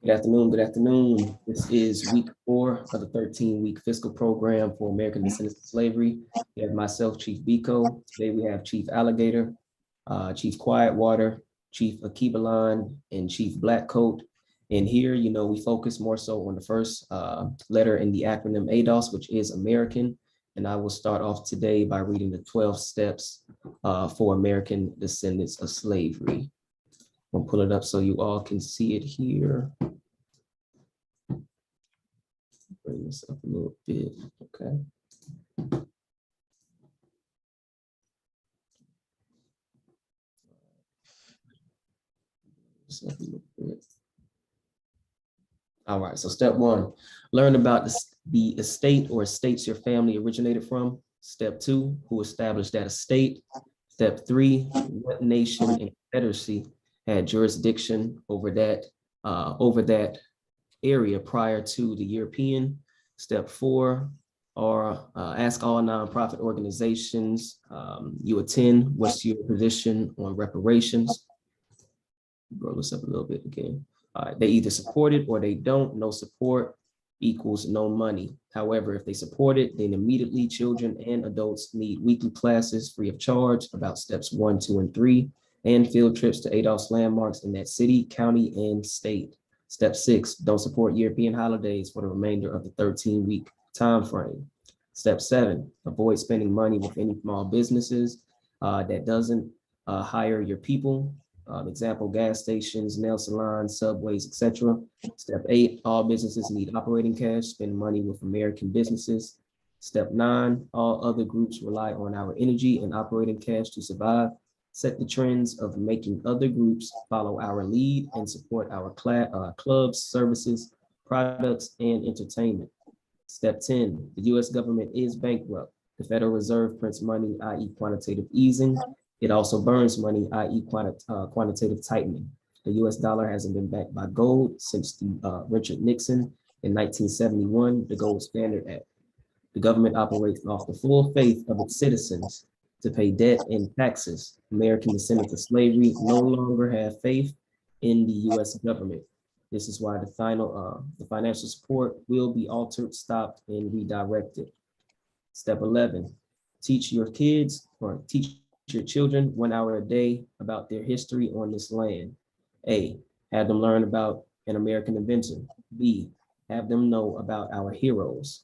Good afternoon. Good afternoon. This is week 4 of the 13-week fiscal program for American Descendants of Slavery. We have myself, Chief Biko. Today we have Chief Alligator, Chief Quietwater, Chief Akibalon, and Chief Blackcoat. And here, we focus more so on the first letter in the acronym ADOS, which is American. And I will start off today by reading the 12 steps for American Descendants of Slavery. I'll pull it up so you all can see it here. Bring this up a little bit, okay. All right, so step 1, learn about the estate or estates your family originated from. Step 2, who established that estate. Step 3, what nation and confederacy had jurisdiction over that area prior to the European. Step 4, or ask all nonprofit organizations you attend, what's your position on reparations? Roll this up a little bit again. They either support it or they don't. No support equals no money. However, if they support it, then immediately children and adults need weekly classes free of charge about steps 1, 2, and 3, and field trips to ADOS landmarks in that city, county, and state. Step 6, don't support European holidays for the remainder of the 13-week time frame. Step 7, avoid spending money with any small businesses that doesn't hire your people. Example, gas stations, nail salons, subways, etc. Step 8, all businesses need operating cash. Spend money with American businesses. Step 9, all other groups rely on our energy and operating cash to survive. Set the trends of making other groups follow our lead and support our clubs, services, products, and entertainment. Step 10, the U.S. government is bankrupt. The Federal Reserve prints money, i.e. quantitative easing. It also burns money, i.e. quantitative tightening. The US dollar hasn't been backed by gold since Richard Nixon in 1971, the Gold Standard Act. The government operates off the full faith of its citizens to pay debt and taxes. American descendants of slavery no longer have faith in the US government. This is why the financial support will be altered, stopped, and redirected. Step 11, teach your kids or teach your children 1 hour a day about their history on this land. A, have them learn about an American inventor. B, have them know about our heroes.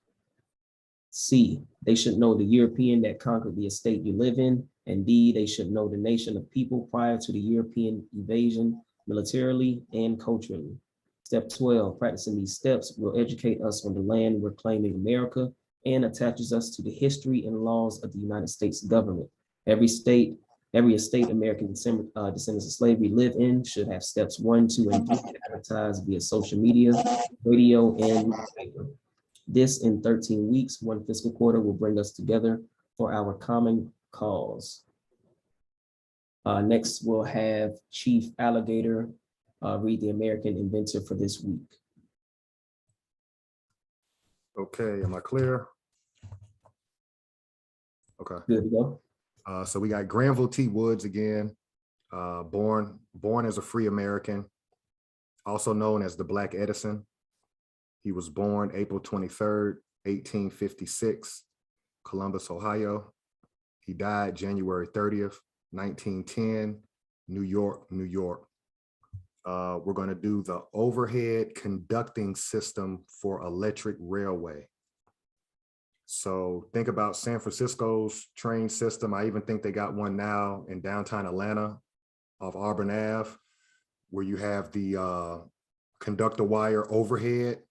C, they should know the European that conquered the estate you live in. And D, they should know the nation of people prior to the European invasion, militarily and culturally. Step 12, practicing these steps will educate us on the land we're claiming America and attaches us to the history and laws of the United States government. Every estate American descendants of slavery live in should have steps 1, 2, and 3 advertised via social media, radio, and newspaper. This in 13 weeks, 1 fiscal quarter will bring us together for our common cause. Next, we'll have Chief Alligator read the American Inventor for this week. Okay, am I clear? Okay. Good to go. So we got Granville T Woods again, born as a free American, also known as the Black Edison. He was born April 23rd, 1856, Columbus, Ohio. He died January 30th, 1910, New York, New York. We're going to do the overhead conducting system for electric railway. So think about San Francisco's train system. I even think they got one now in downtown Atlanta off Auburn Ave, where you have the conductor wire overhead.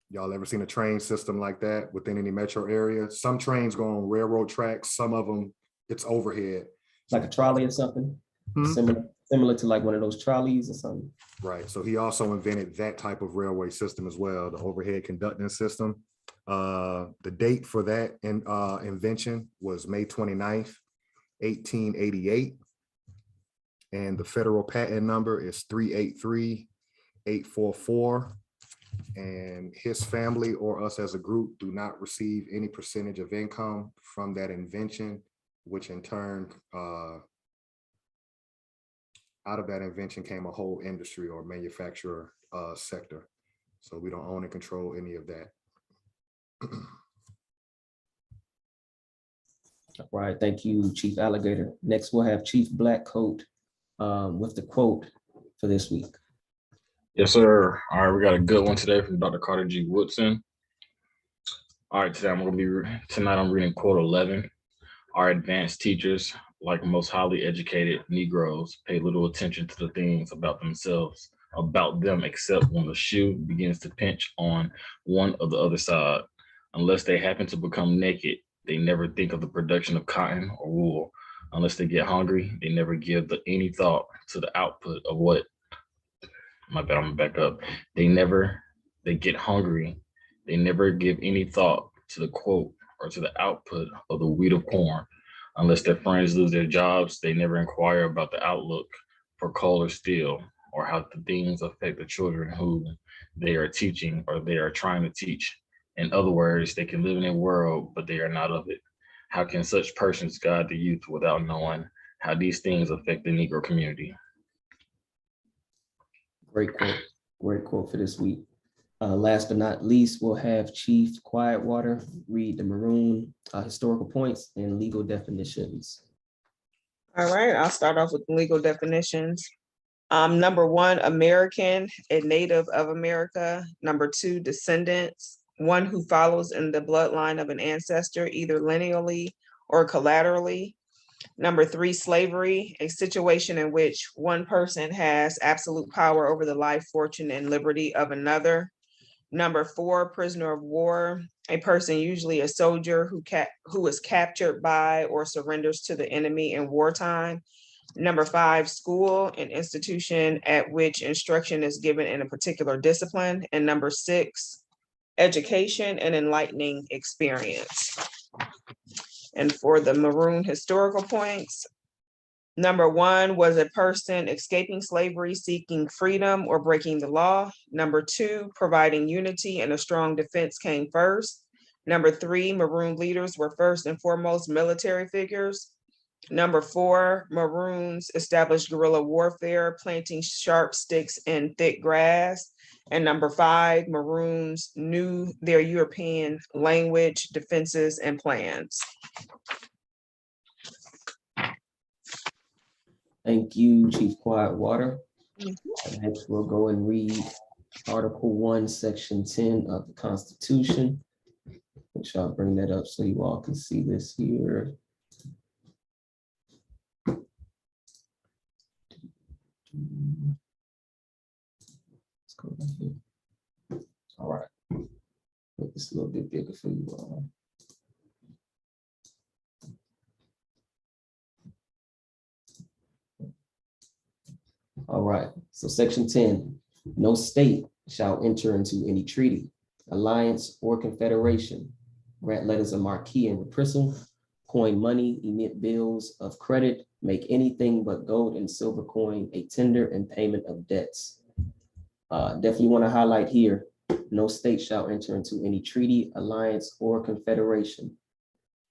Y'all ever seen a train system like that within any metro area? Some trains go on railroad tracks, some of them, it's overhead. Like a trolley or something? Similar to like one of those trolleys or something. Right. So he also invented that type of railway system as well, the overhead conducting system. The date for that invention was May 29th, 1888. And the federal patent number is 383-844. And his family or us as a group do not receive any percentage of income from that invention, which in turn, out of that invention came a whole industry or manufacturer sector. So we don't own and control any of that. All right, thank you, Chief Alligator. Next, we'll have Chief Blackcoat with the quote for this week. Yes, sir. All right, we got a good one today from Dr. Carter G. Woodson. All right, tonight I'm reading quote 11. Our advanced teachers, like most highly educated Negroes, pay little attention to the things about them except when the shoe begins to pinch on one of the other side. Unless they happen to become naked, they never think of the production of cotton or wool. Unless they get hungry, they never give any thought to the output of what. My bad, I'm gonna back up. They get hungry, they never give any thought to the quote or to the output of the wheat of corn. Unless their friends lose their jobs, they never inquire about the outlook for coal or steel, or how the things affect the children who they are teaching or they are trying to teach. In other words, they can live in a world, but they are not of it. How can such persons guide the youth without knowing how these things affect the Negro community? Great quote for this week. Last but not least, we'll have Chief Quietwater read the Maroon historical points and legal definitions. All right, I'll start off with legal definitions. Number 1, American, a native of America. Number 2, descendants, one who follows in the bloodline of an ancestor, either lineally or collaterally. Number 3, slavery, a situation in which one person has absolute power over the life, fortune, and liberty of another. Number 4, prisoner of war, a person, usually a soldier who is captured by or surrenders to the enemy in wartime. Number 5, school, an institution at which instruction is given in a particular discipline. And number 6, education and enlightening experience. And for the Maroon historical points, number 1 was a person escaping slavery, seeking freedom, or breaking the law. Number 2, providing unity and a strong defense came first. Number 3, Maroon leaders were first and foremost military figures. Number 4, Maroons established guerrilla warfare, planting sharp sticks in thick grass. And number 5, Maroons knew their European language, defenses, and plans. Thank you, Chief Quietwater. Next, we'll go and read Article 1, Section 10 of the Constitution. Make sure I'll bring that up so you all can see this here. Let's go right here. All right. Make this a little bit bigger for you all. All right, so Section 10, no state shall enter into any treaty, alliance, or confederation, grant letters of marque and reprisal, coin money, emit bills of credit, make anything but gold and silver coin a tender and payment of debts. Definitely want to highlight here, no state shall enter into any treaty, alliance, or confederation.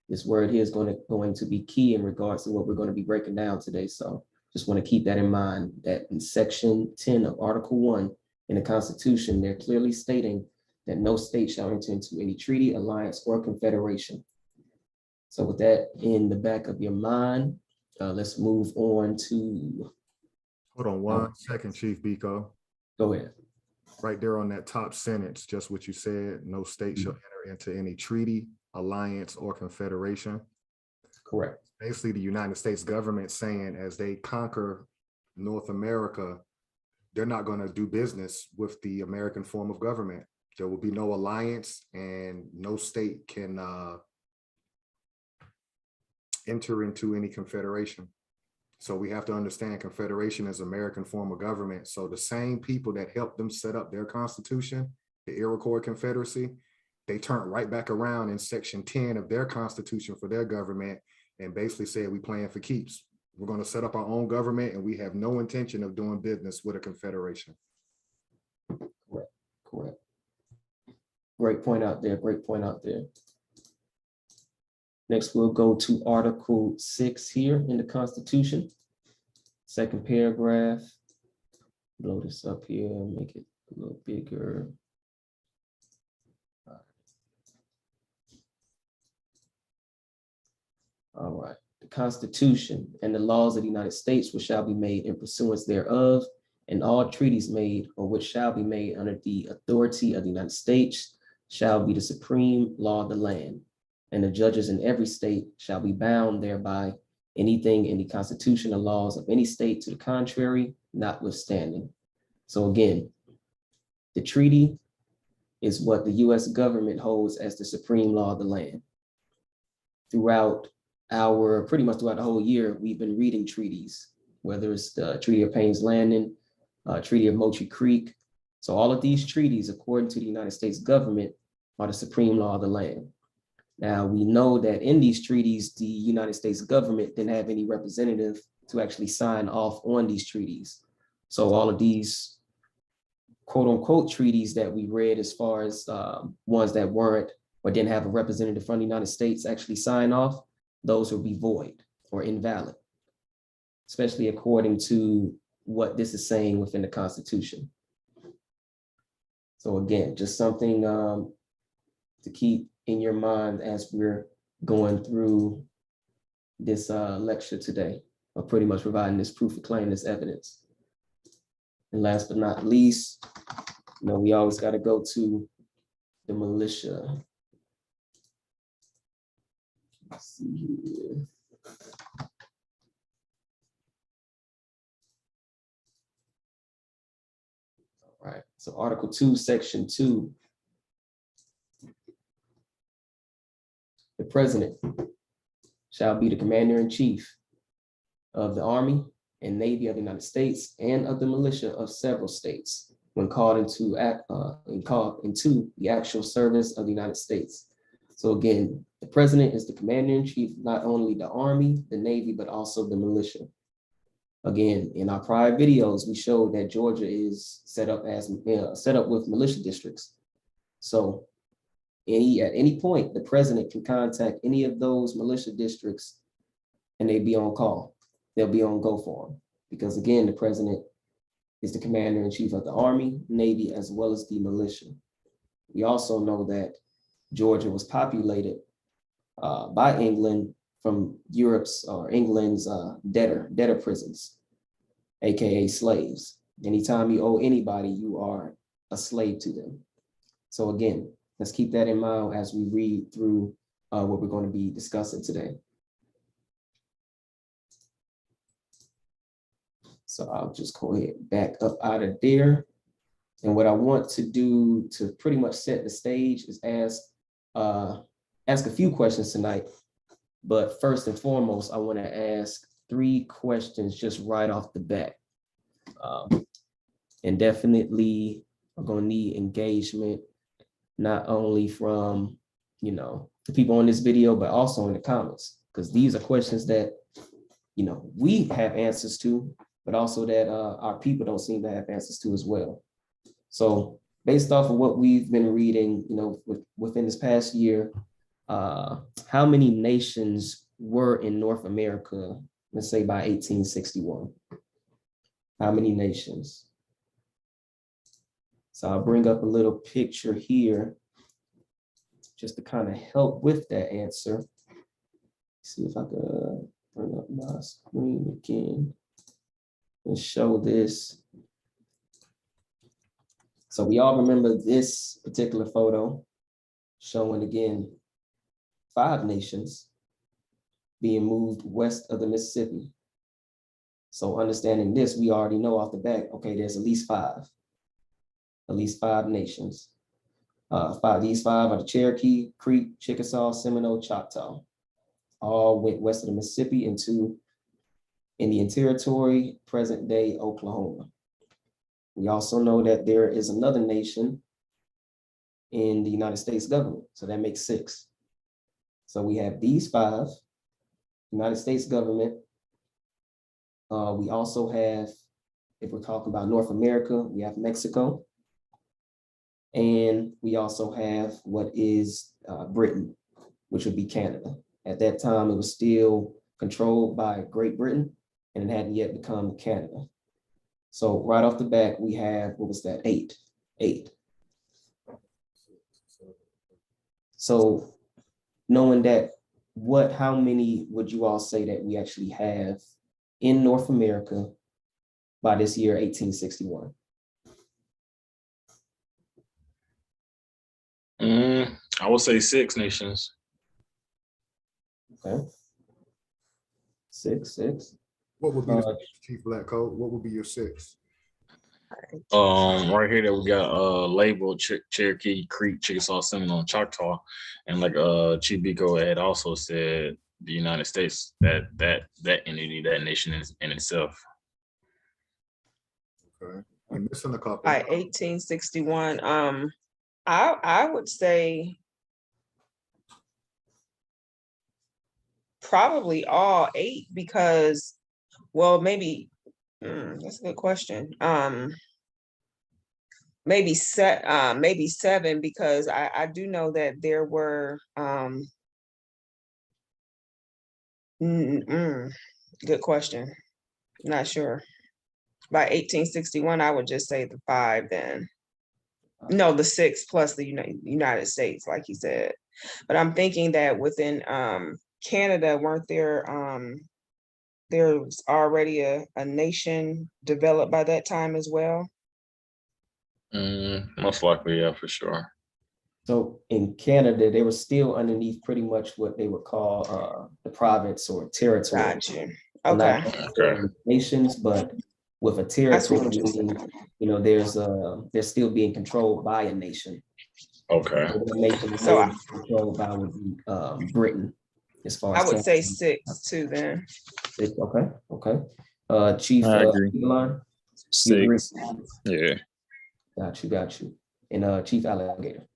This word here is going to be key in regards to what we're going to be breaking down today. So just want to keep that in mind, that in Section 10 of Article 1 in the Constitution, they're clearly stating that no state shall enter into any treaty, alliance, or confederation. So with that in the back of your mind, let's move on to. Hold on one second, Chief Biko. Go ahead. Right there on that top sentence, just what you said, no state shall enter into any treaty, alliance, or confederation. Correct. Basically, the United States government saying as they conquer North America, they're not going to do business with the American form of government. There will be no alliance and no state can enter into any confederation. So we have to understand confederation is American form of government. So the same people that helped them set up their constitution, the Iroquois Confederacy, they turned right back around in Section 10 of their constitution for their government and basically said, we playing for keeps. We're going to set up our own government and we have no intention of doing business with a confederation. Correct. Great point out there. Great point out there. Next, we'll go to Article 6 here in the Constitution. Second paragraph, blow this up here, make it a little bigger. All right. The Constitution and the laws of the United States which shall be made in pursuance thereof, and all treaties made or which shall be made under the authority of the United States shall be the supreme law of the land, and the judges in every state shall be bound thereby, anything in the Constitution or laws of any state to the contrary notwithstanding. So again, the treaty is what the US government holds as the supreme law of the land. Pretty much throughout the whole year, we've been reading treaties, whether it's the Treaty of Payne's Landing, Treaty of Mochi Creek. So all of these treaties, according to the United States government, are the supreme law of the land. Now, we know that in these treaties, the United States government didn't have any representative to actually sign off on these treaties. So all of these quote unquote treaties that we read, as far as ones that weren't or didn't have a representative from the United States actually sign off, those will be void or invalid, especially according to what this is saying within the Constitution. So again, just something to keep in your mind as we're going through this lecture today, or pretty much providing this proof of claim, this evidence. And last but not least, we always got to go to the militia. Let's see here. All right, so Article 2, Section 2. The president shall be the commander-in-chief of the Army and Navy of the United States and of the militia of several states when called into the actual service of the United States. So again, the president is the commander-in-chief, not only the Army, the Navy, but also the militia. Again, in our prior videos, we showed that Georgia is set up with militia districts. So at any point, the president can contact any of those militia districts and they'd be on call. They'll be on go for them. Because again, the president is the commander-in-chief of the Army, Navy, as well as the militia. We also know that Georgia was populated by England from Europe's or England's debtor prisons, AKA slaves. Anytime you owe anybody, you are a slave to them. So again, let's keep that in mind as we read through what we're going to be discussing today. So I'll just go ahead and back up out of there. And what I want to do to pretty much set the stage is ask a few questions tonight. But first and foremost, I want to ask 3 questions just right off the bat. And definitely I'm going to need engagement, not only from, the people on this video, but also in the comments, because these are questions that, we have answers to, but also that our people don't seem to have answers to as well. So based off of what we've been reading, within this past year, how many nations were in North America, let's say by 1861? How many nations? So I'll bring up a little picture here just to kind of help with that answer. See if I can bring up my screen again and show this. So we all remember this particular photo showing, again, 5 nations being moved west of the Mississippi. So understanding this, we already know off the bat, okay, there's at least 5 nations. These 5 are the Cherokee, Creek, Chickasaw, Seminole, Choctaw. All went west of the Mississippi into Indian Territory, present day Oklahoma. We also know that there is another nation in the United States government. So that makes 6. So we have these 5, United States government. We also have, if we're talking about North America, we have Mexico. And we also have what is Britain, which would be Canada. At that time, it was still controlled by Great Britain. and it hadn't yet become Canada. So right off the bat, we have, what was that, eight. So knowing that, how many would you all say that we actually have in North America by this year, 1861? I would say 6 nations. Okay. Six. What would be the Chief Black Coat? What would be your 6? Right here that we got labeled Cherokee, Creek, Chickasaw, Seminole, and Choctaw, and like Chief Biko had also said, the United States, that entity, that nation in itself. Okay, I'm missing a couple. By 1861, I would say probably all 8 because, well, maybe that's a good question. Maybe 7 because I do know that there were good question. Not sure. By 1861, I would just say the 5 then. No, the 6 plus the United States, like he said. But I'm thinking that within Canada, weren't there was already a nation developed by that time as well? Most likely, yeah, for sure. So in Canada, they were still underneath pretty much what they would call the province or territory. Gotcha. So Okay. Okay. nations, but with a territory, meaning, they're still being controlled by a nation. Okay. So the nation So is controlled by would be Britain, as far as I would say Canada. 6 too then. Okay. Chief I agree. Line, you agree? 6. Yeah. Got you. And Chief Alligator.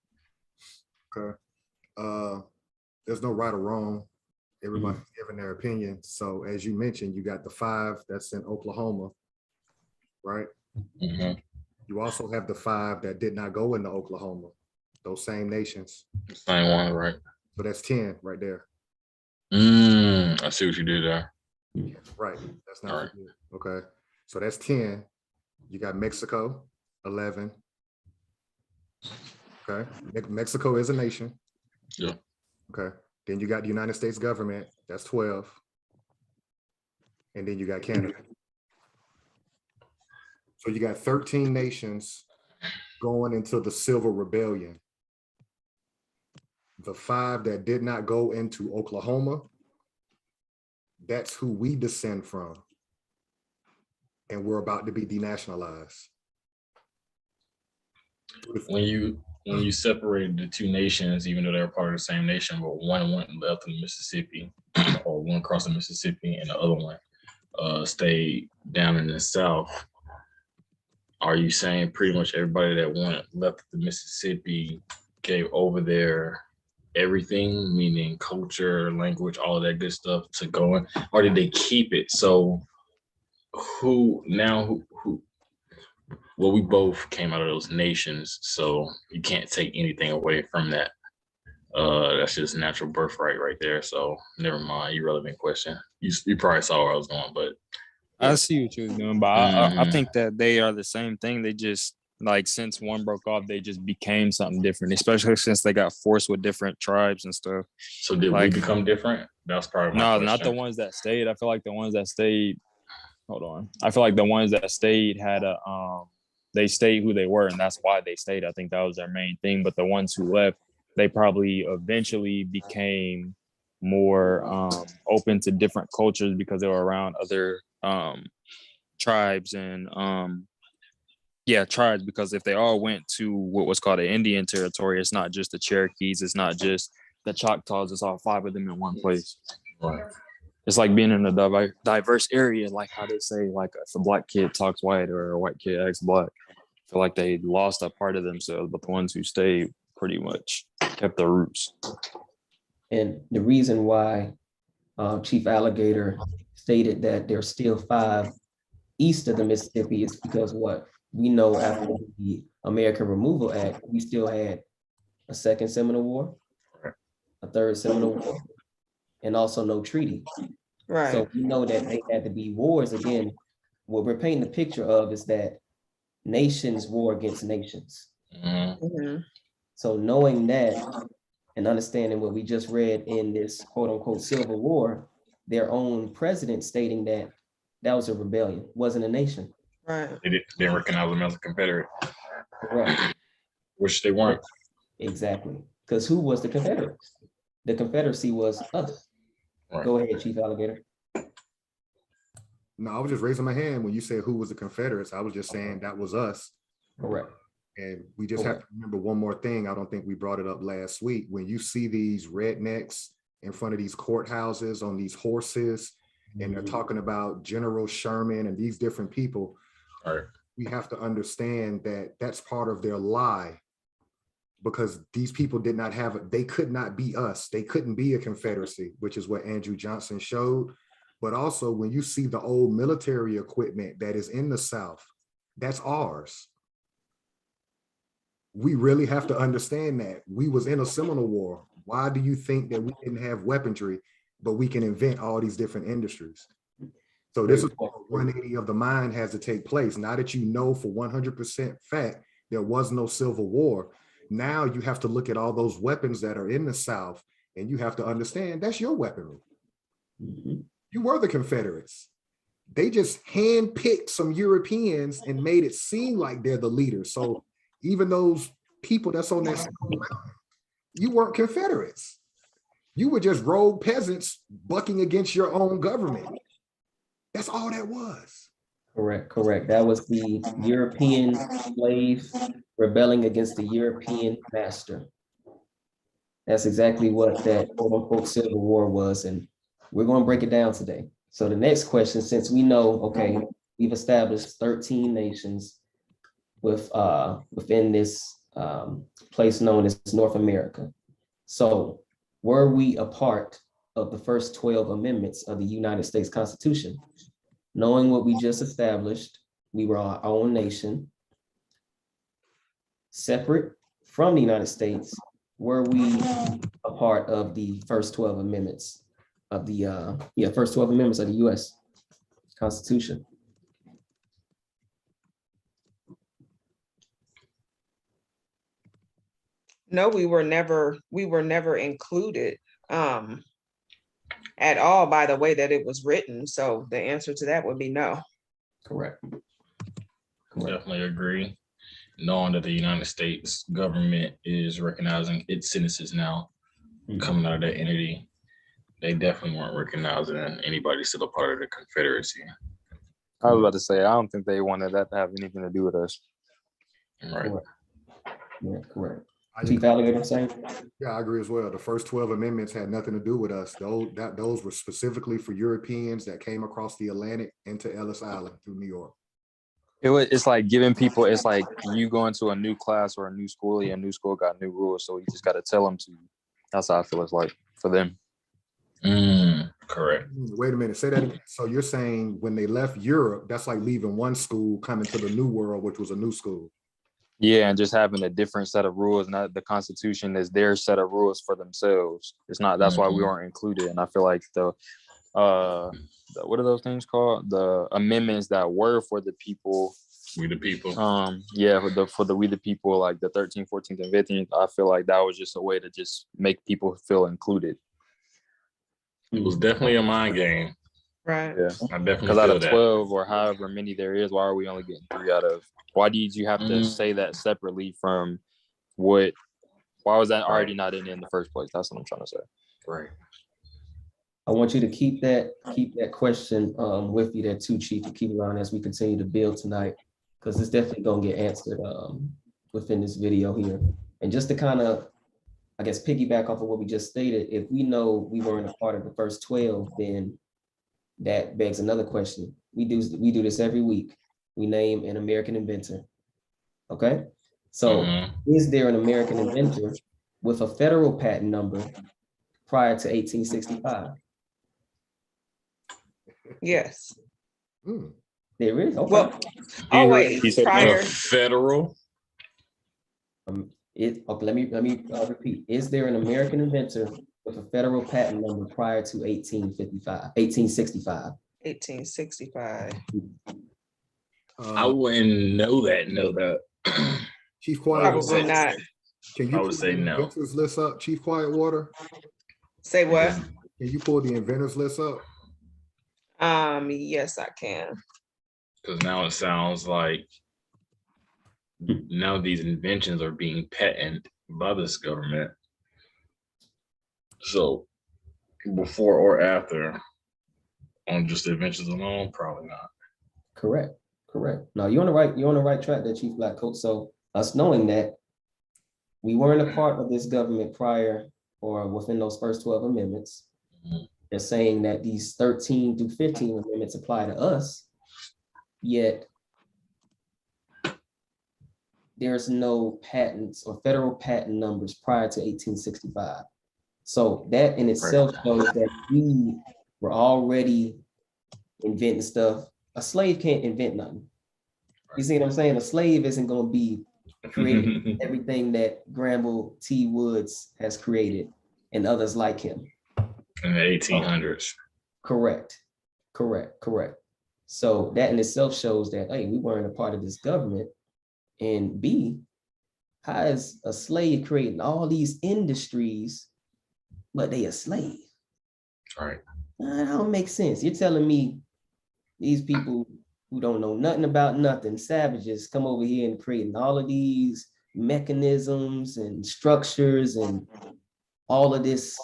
Okay. There's no right or wrong. Everybody's giving their opinion. So as you mentioned, you got the 5 that's in Oklahoma, right? Mm-hmm. You also have the 5 that did not go into Oklahoma, those same nations. Same one, right? So that's 10 right there. I see what you did there. Right. That's not All right. good. Okay. So that's 10. You got Mexico, 11. Okay. Mexico is a nation. Yeah. Okay. Then you got the United States government, that's 12. And then you got Canada. So you got 13 nations going into the Civil Rebellion. The 5 that did not go into Oklahoma, that's who we descend from. And we're about to be denationalized. When you separated the 2 nations, even though they were part of the same nation, but one went left in Mississippi, or one across the Mississippi, and the other one stayed down in the South. Are you saying pretty much everybody that went left the Mississippi gave over their everything, meaning culture, language, all of that good stuff to go in, or did they keep it? So who? Well, we both came out of those nations, so you can't take anything away from that. That's just natural birthright right there. So never mind, irrelevant question. You probably saw where I was going, but I see what you're doing, but I think that they are the same thing. They just, like, since one broke off, they just became something different, especially since they got forced with different tribes and stuff. So did we become different? That's probably my question. Not the ones that stayed. I feel like the ones that stayed, hold on. I feel like the ones that stayed had they stayed who they were, and that's why they stayed. I think that was their main thing. But the ones who left, they probably eventually became more open to different cultures because they were around other tribes and tribes, because if they all went to what was called an Indian territory, it's not just the Cherokees, it's not just the Choctaws, it's all 5 of them in one place. Right. It's like being in a diverse area, like how they say, like if a black kid talks white or a white kid acts black. I feel like they lost a part of themselves, but the ones who stayed pretty much kept their roots. And the reason why Chief Alligator stated that there's still 5 east of the Mississippi is because what we know after the American Removal Act, we still had a second Seminole War, a third Seminole War, and also no treaty. Right. So we know that they had to be wars. Again, what we're painting the picture of is that nations war against nations. Mhm. Mhm. So knowing that and understanding what we just read in this quote unquote Civil War, their own president stating that that was a rebellion, wasn't a nation. Right. They didn't recognize them as a Confederate, Correct. which they weren't. Exactly. Because who was the Confederates? The Confederacy was us. Right. Go ahead, Chief Alligator. No, I was just raising my hand when you said who was the Confederates. I was just saying that was us. Correct. And we just have to remember one more thing. I don't think we brought it up last week. When you see these rednecks in front of these courthouses on these horses, and they're talking about General Sherman and these different people, Right. we have to understand that that's part of their lie, because these people did not have it. They could not be us. They couldn't be a Confederacy, which is what Andrew Johnson showed. But also when you see the old military equipment that is in the South, that's ours. We really have to understand that we was in a Seminole War. Why do you think that we didn't have weaponry, but we can invent all these different industries? So this is 180 of the mind has to take place. Now that you know for 100% fact there was no Civil War, now you have to look at all those weapons that are in the South, and you have to understand that's your weaponry. Mhm. You were the Confederates. They just handpicked some Europeans and made it seem like they're the leaders. So even those people that's on that side of the mountain, you weren't Confederates. You were just rogue peasants bucking against your own government. That's all that was. Correct, correct. That was the European slave rebelling against the European master. That's exactly what that quote unquote Civil War was. And we're going to break it down today. So the next question, since we know, okay, we've established 13 nations within this place known as North America. So were we a part of the first 12 amendments of the United States Constitution? Knowing what we just established, we were our own nation, separate from the United States. Were we a part of the first 12 amendments of the first 12 amendments of the U.S. Constitution? No, we were never included at all by the way that it was written. So the answer to that would be no. Correct. Definitely agree. Knowing that the United States government is recognizing its citizens now coming out of that entity, they definitely weren't recognizing anybody still a part of the Confederacy. I was about to say, I don't think they wanted that to have anything to do with us. Right. Correct. Yeah, correct. Chief Alligator saying? Yeah, I agree as well. The first 12 amendments had nothing to do with us. Those were specifically for Europeans that came across the Atlantic into Ellis Island through New York. It's like giving people, it's like you go into a new class or a new school, and new school got new rules, so you just got to tell them to. That's how I feel it's like for them. Correct. Wait a minute, say that again. So you're saying when they left Europe, that's like leaving one school, coming to the new world, which was a new school. Yeah, and just having a different set of rules. Not the Constitution is their set of rules for themselves. It's not. That's why we aren't included. And I feel like the what are those things called? The amendments that were for the people. We the people. Yeah, for the we the people, like the 13th, 14th, and 15th. I feel like that was just a way to just make people feel included. It was definitely a mind game. Right. Yeah. I definitely Because out feel of that. 12 or however many there is, why are we only getting 3 out of? Why did you have to say that separately from what? Why was that already not in the first place? That's what I'm trying to say. Right. I want you to keep that question with you there too, Chief, to keep it on as we continue to build tonight, because it's definitely gonna get answered within this video here. And just to kind of, I guess, piggyback off of what we just stated, if we know we weren't a part of the first 12, then that begs another question. We do this every week. We name an American inventor. Okay, so is there an American inventor with a federal patent number prior to 1865? Yes. There is. Okay. Well, oh wait, prior. Federal. Okay, let me repeat. Is there an American inventor with a federal patent number prior to 1865. 1865. I wouldn't know that. Chief Probably Quietwater, not. can I you would pull say the no. inventors list up, Chief Quietwater? Say what? Can you pull the inventors list up? Yes, I can. Because now it sounds like now these inventions are being patented by this government. So before or after, on just the inventions alone, probably not. Correct. No, you're on the right track there, Chief Black Coat. So us knowing that we weren't a part of this government prior or within those first 12 amendments, they're saying that these 13 through 15 amendments apply to us, yet there's no patents or federal patent numbers prior to 1865. So that in itself shows that we were already inventing stuff. A slave can't invent nothing. You see what I'm saying? A slave isn't going to be creating everything that Granville T Woods has created and others like him. In the 1800s. Correct. So that in itself shows that, hey, we weren't a part of this government. And B, how is a slave creating all these industries, but they a slave? All right. That don't make sense. You're telling me these people who don't know nothing about nothing, savages, come over here and creating all of these mechanisms and structures and all of this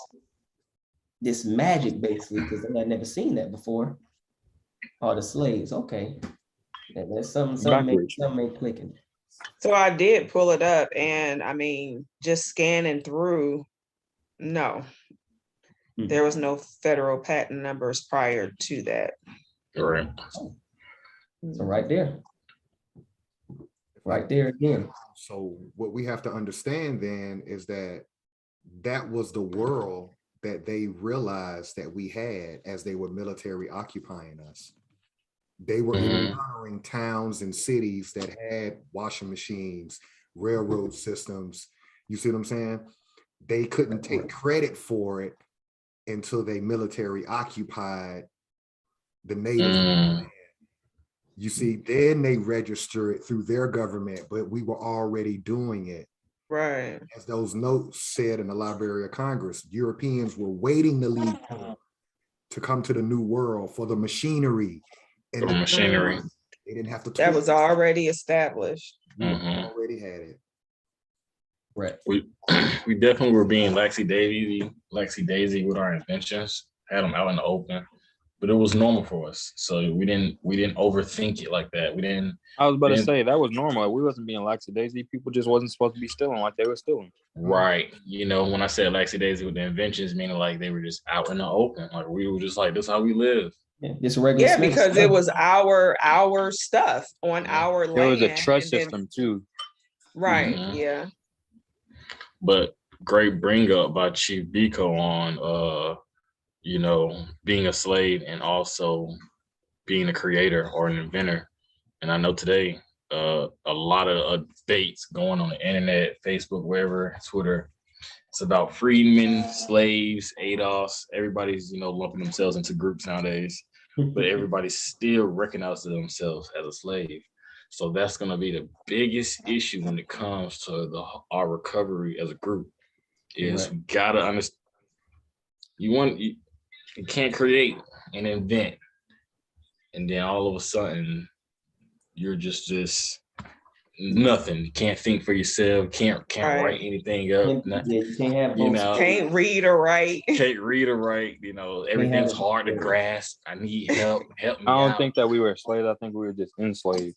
magic, basically, because they had never seen that before. All the slaves, okay. There's something ain't clicking. So I did pull it up, and I mean, just scanning through, no. There was no federal patent numbers prior to that. All right. So right there again. So what we have to understand then is that that was the world that they realized that we had as they were military occupying us. They were encountering towns and cities that had washing machines, railroad systems. You see what I'm saying? They couldn't take credit for it until they military occupied the natives. You see, then they register it through their government, but we were already doing it. Right. As those notes said in the Library of Congress, Europeans were waiting to leave to come to the New World for the machinery. And the machinery. They didn't have to. That was already established. Already had it. Right. We definitely were being laxy daisy with our inventions. Had them out in the open, but it was normal for us. So we didn't overthink it like that. I was about to say that was normal. We wasn't being lackadaisy. People just wasn't supposed to be stealing like they were stealing. Right. You know, when I said lackadaisy with the inventions, meaning like they were just out in the open. Like we were just like, this is how we live. Yeah, just regular. Yeah, because stuff. it was our stuff on our land. There was a trust system too. Right. Yeah. But great bring up by Chief Biko on you know, being a slave and also being a creator or an inventor. And I know today a lot of debates going on the internet, Facebook, wherever, Twitter. It's about freedmen, slaves, ADOS. Everybody's, you know, lumping themselves into groups nowadays, but everybody still recognizes themselves as a slave. So that's going to be the biggest issue when it comes to our recovery as a group. Is we gotta understand. You can't create and invent, and then all of a sudden you're just nothing. You can't think for yourself. Can't write anything up. You can't have, you know, can't read or write. Can't read or write. You know, everything's hard to grasp. I need help. Help me. I don't think that we were slaves. I think we were just enslaved.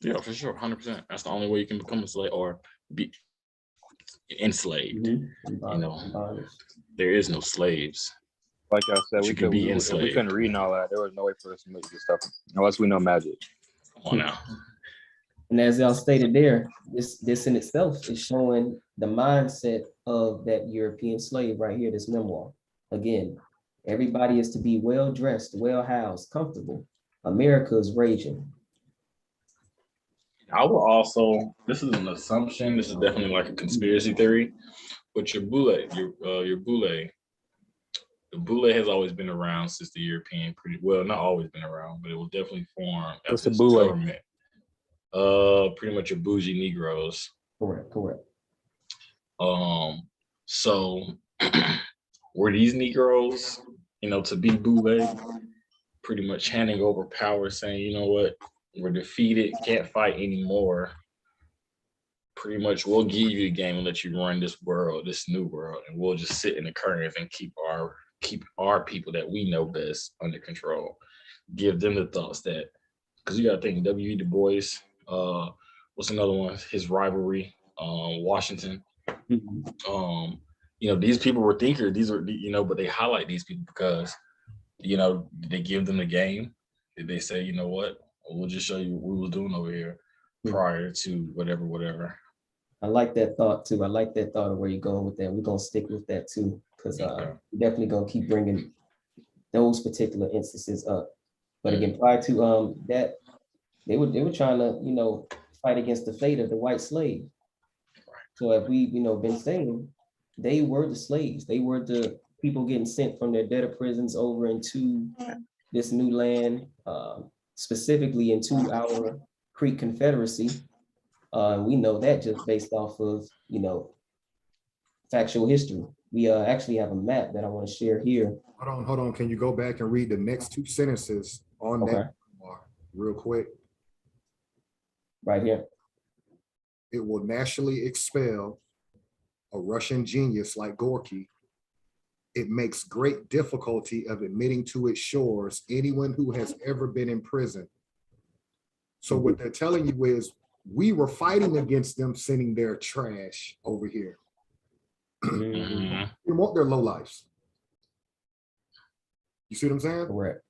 Yeah, for sure, 100%. That's the only way you can become a slave or be enslaved. You know, there is no slaves. Like I said, we couldn't read and all that. There was no way for us to make this stuff unless we know magic. Come on now. And as y'all stated there, this in itself is showing the mindset of that European slave right here, this memoir. Again, everybody is to be well dressed, well housed, comfortable. America is raging. I will also, this is an assumption, this is definitely like a conspiracy theory, but your boule, The boule has always been around since the European, pretty well, not always been around, but it will definitely form What's after the this boule? government. Pretty much your bougie Negroes. Correct. So were these Negroes, to be boule, pretty much handing over power, saying, you know what, we're defeated, can't fight anymore. Pretty much we'll give you the game and let you run this world, this new world, and we'll just sit in the corners and keep our people that we know best under control. Give them the thoughts that, because you gotta think W.E. Du Bois, what's another one? His rivalry, Washington. Mhm. These people were thinkers. These are, but they highlight these people because, they give them the game. They say, you know what, we'll just show you what we was doing over here prior to whatever. I like that thought too. I like that thought of where you're going with that. We're gonna stick with that too, because Okay. we're definitely gonna keep bringing those particular instances up. But again, prior to that, they were trying to fight against the fate of the white slave. So if we been saying, they were the slaves. They were the people getting sent from their debtor prisons over into this new land, specifically into our Creek Confederacy. We know that just based off of factual history. We actually have a map that I want to share here. Hold on. Can you go back and read the next two sentences on Okay. that real quick? Right here. It will nationally expel a Russian genius like Gorky. It makes great difficulty of admitting to its shores anyone who has ever been in prison. So what they're telling you is, we were fighting against them sending their trash over here. Mhm. We want their lowlifes. You see what I'm saying? Correct.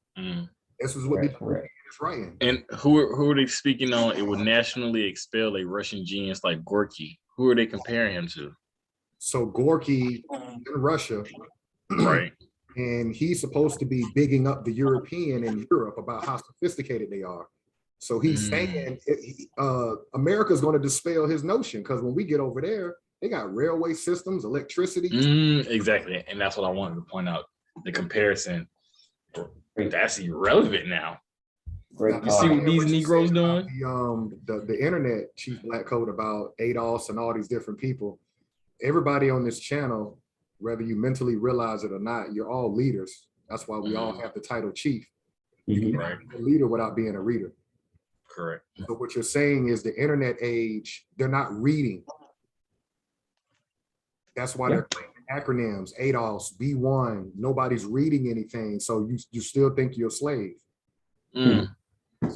This is what Correct. is writing. And who are they speaking on? It would nationally expel a Russian genius like Gorky. Who are they comparing him to? So Gorky in Russia, Right. and he's supposed to be bigging up the European in Europe about how sophisticated they are. So he's saying America's going to dispel his notion, because when we get over there, they got railway systems, electricity. Exactly. And that's what I wanted to point out. The comparison, that's irrelevant now. Great. You see what these Negroes doing? The internet, Chief Black Coat, about ADOS and all these different people. Everybody on this channel, whether you mentally realize it or not, you're all leaders. That's why we all have the title chief. You Right. can't be a leader without being a reader. Correct. So what you're saying is the internet age, they're not reading. That's why they're claiming acronyms, ADOS, B1. Nobody's reading anything. So you still think you're a slave. And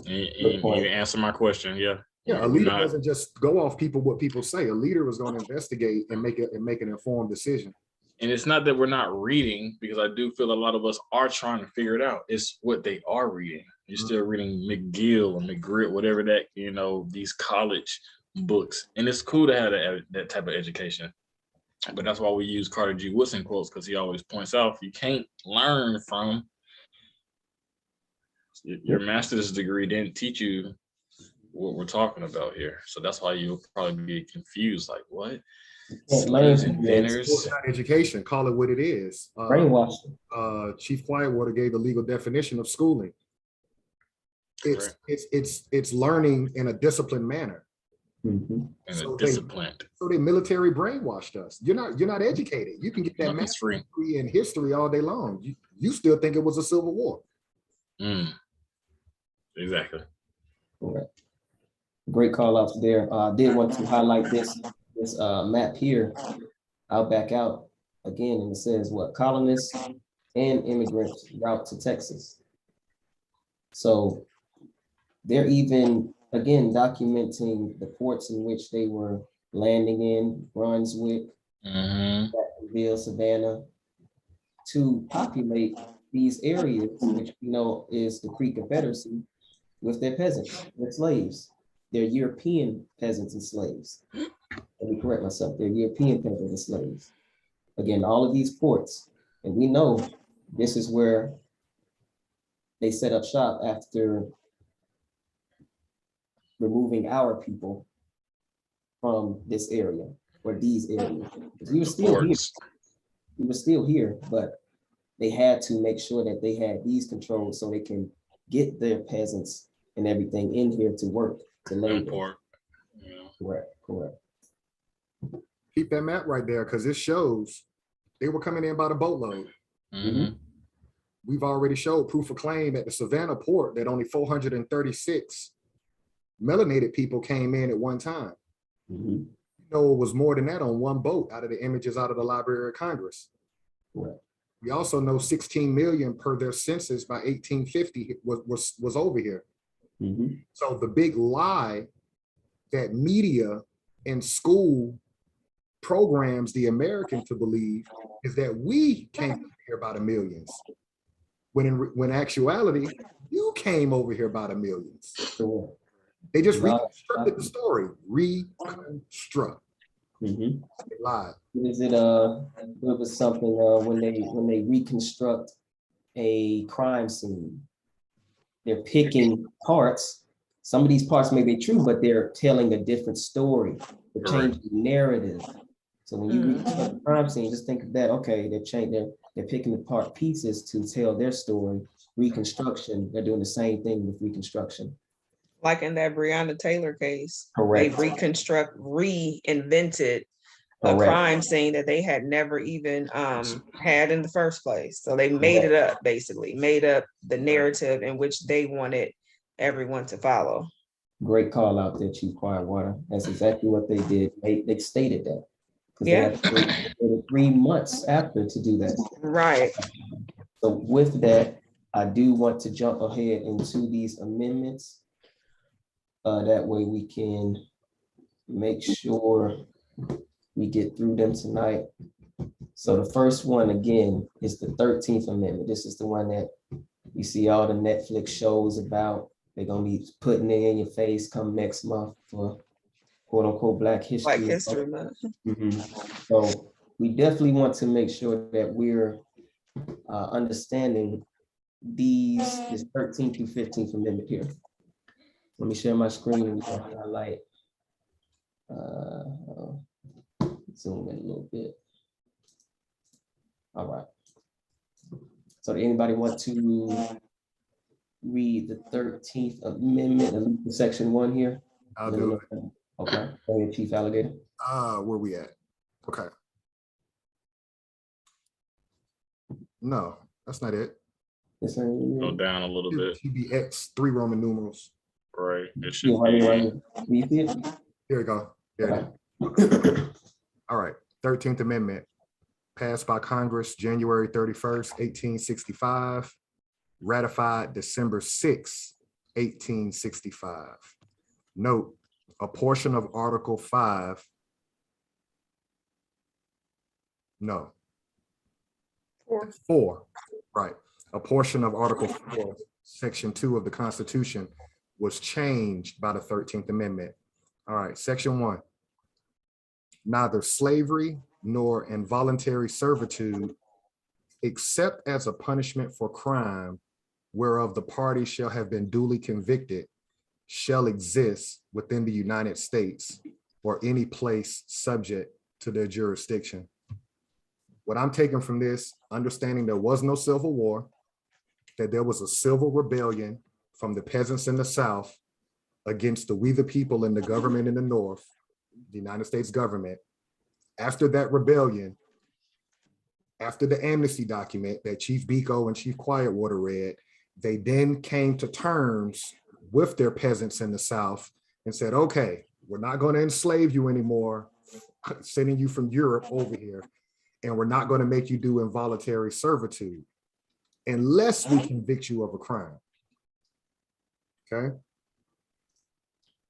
you answer my question. Yeah. Yeah, a leader doesn't just go off what people say. A leader is going to investigate and make an informed decision. And it's not that we're not reading, because I do feel a lot of us are trying to figure it out. It's what they are reading. You're still reading McGill or McGriff, whatever that, these college books. And it's cool to have that type of education. But that's why we use Carter G. Woodson quotes, because he always points out, you can't learn from your master's degree didn't teach you what we're talking about here. So that's why you'll probably be confused, like, what? Slaves, inventors. It's not education, call it what it is. Brainwashing. Chief Quietwater gave the legal definition of schooling. It's learning in a disciplined manner. So they military brainwashed us. You're not educated. You can get that math degree in history all day long. You still think it was a civil war. Exactly. Correct. Great call outs there. I did want to highlight this map here. I'll back out again, and it says what colonists and immigrants route to Texas. So they're even again documenting the ports in which they were landing in: Brunswick, Jacksonville, Savannah, to populate these areas, which we know is the Creek Confederacy, with their peasants, their slaves. They're European peasants and slaves. Let me correct myself. They're European peasants and slaves. Again, all of these ports, and we know this is where they set up shop after removing our people from this area or these areas. We were still here. We were still here, but they had to make sure that they had these controls so they can get their peasants and everything in here to work, to labor. Import. Yeah. Correct, correct. Keep that map right there because it shows they were coming in by the boatload. Mhm. We've already showed proof of claim at the Savannah port that only 436 melanated people came in at one time. Mhm. You know, it was more than that on one boat out of the images out of the Library of Congress. Correct. We also know 16 million per their census by 1850 was over here. Mhm. So the big lie that media and school programs the American to believe is that we came here by the millions. When actuality, you came over here by the millions. Correct. They just Right. reconstructed the story. Reconstruct. Mhm. They lied. Is it what was something when they reconstruct a crime scene, they're picking parts. Some of these parts may be true, but they're telling a different story. They're changing the narrative. So when you reconstruct the crime scene, just think of that. Okay, they're picking apart pieces to tell their story. Reconstruction, they're doing the same thing with reconstruction. Like in that Breonna Taylor case, Correct. they reinvented a Correct. crime scene that they had never even had in the first place. So they made it up, basically, made up the narrative in which they wanted everyone to follow. Great call out there, Chief Quietwater. That's exactly what they did. They stated that. Because Yeah. they had 3 months after to do that. Right. So with that, I do want to jump ahead into these amendments. That way we can make sure we get through them tonight. So the first one, again, is the 13th Amendment. This is the one that you see all the Netflix shows about. They're going to be putting it in your face come next month for quote unquote Black History. Black History Month. So we definitely want to make sure that we're understanding this 13th through 15th Amendment here. Let me share my screen and highlight. Zoom in a little bit. All right. So anybody want to read the 13th Amendment, the section 1 here? I'll do it. Okay. Go ahead, Chief Alligator. Where we at? Okay. No, that's not it. Go down a little bit. TBX, 3 Roman numerals. Right. It should be. Here we go. There it is. All right. 13th Amendment, passed by Congress January 31st, 1865, ratified December 6, 1865. Note, a portion of Article 5. No. 4, right. A portion of Article 4, Section 2 of the Constitution was changed by the 13th Amendment. All right, Section 1. Neither slavery nor involuntary servitude, except as a punishment for crime whereof the party shall have been duly convicted, shall exist within the United States or any place subject to their jurisdiction. What I'm taking from this, understanding there was no Civil War, that there was a civil rebellion from the peasants in the South against the we the people and the government in the North, the United States government. After that rebellion, after the amnesty document that Chief Biko and Chief Quietwater read, they then came to terms with their peasants in the South and said, okay, we're not going to enslave you anymore, sending you from Europe over here, and we're not going to make you do involuntary servitude unless we convict you of a crime. Okay?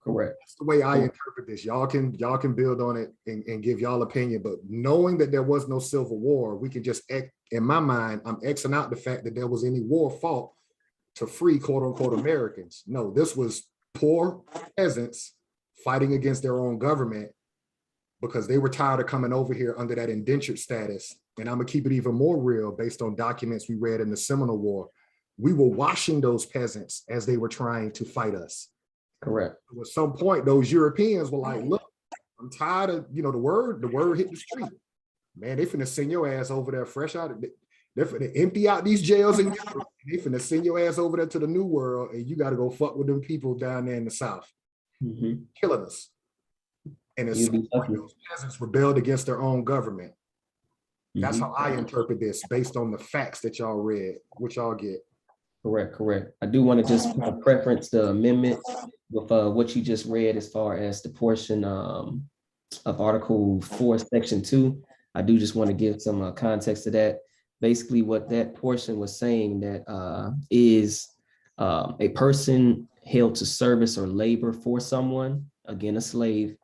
Correct. That's the way I interpret this. Y'all can build on it and give y'all opinion, but knowing that there was no Civil War, we can just, in my mind, I'm Xing out the fact that there was any war fought to free quote unquote Americans. No, this was poor peasants fighting against their own government because they were tired of coming over here under that indentured status. And I'm gonna keep it even more real based on documents we read in the Seminole War. We were washing those peasants as they were trying to fight us. Correct. At some point, those Europeans were like, look, I'm tired of, the word hit the street. Man, they finna send your ass over there fresh out of it. They're finna empty out these jails and they finna send your ass over there to the New World, and you got to go fuck with them people down there in the South, killing us. And it's You'd be lucky. those peasants rebelled against their own government. That's how I interpret this, based on the facts that y'all read, which y'all get. Correct. I do want to just preference the amendment with what you just read as far as the portion of Article 4, Section 2. I do just want to give some context to that. Basically, what that portion was saying that is a person held to service or labor for someone, again, a slave,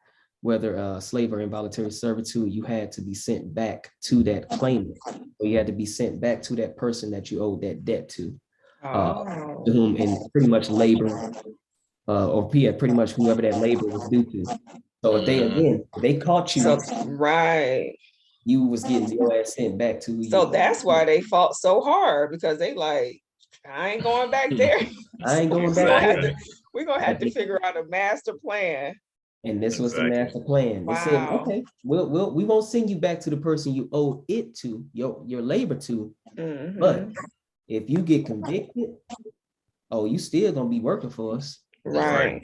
whether a slave or involuntary servitude, you had to be sent back to that claimant, or you had to be sent back to that person that you owed that debt to whom and pretty much labor, or pretty much whoever that labor was due to. So if they caught you, right, you was getting your ass sent back to who so you. that's why they fought so hard, because they like, I ain't going back there. I ain't going back there. We're gonna have to figure out a master plan. And this was the master plan. They said, okay, we won't send you back to the person you owe it to, your labor to. But if you get convicted, oh, you still gonna be working for us. Right.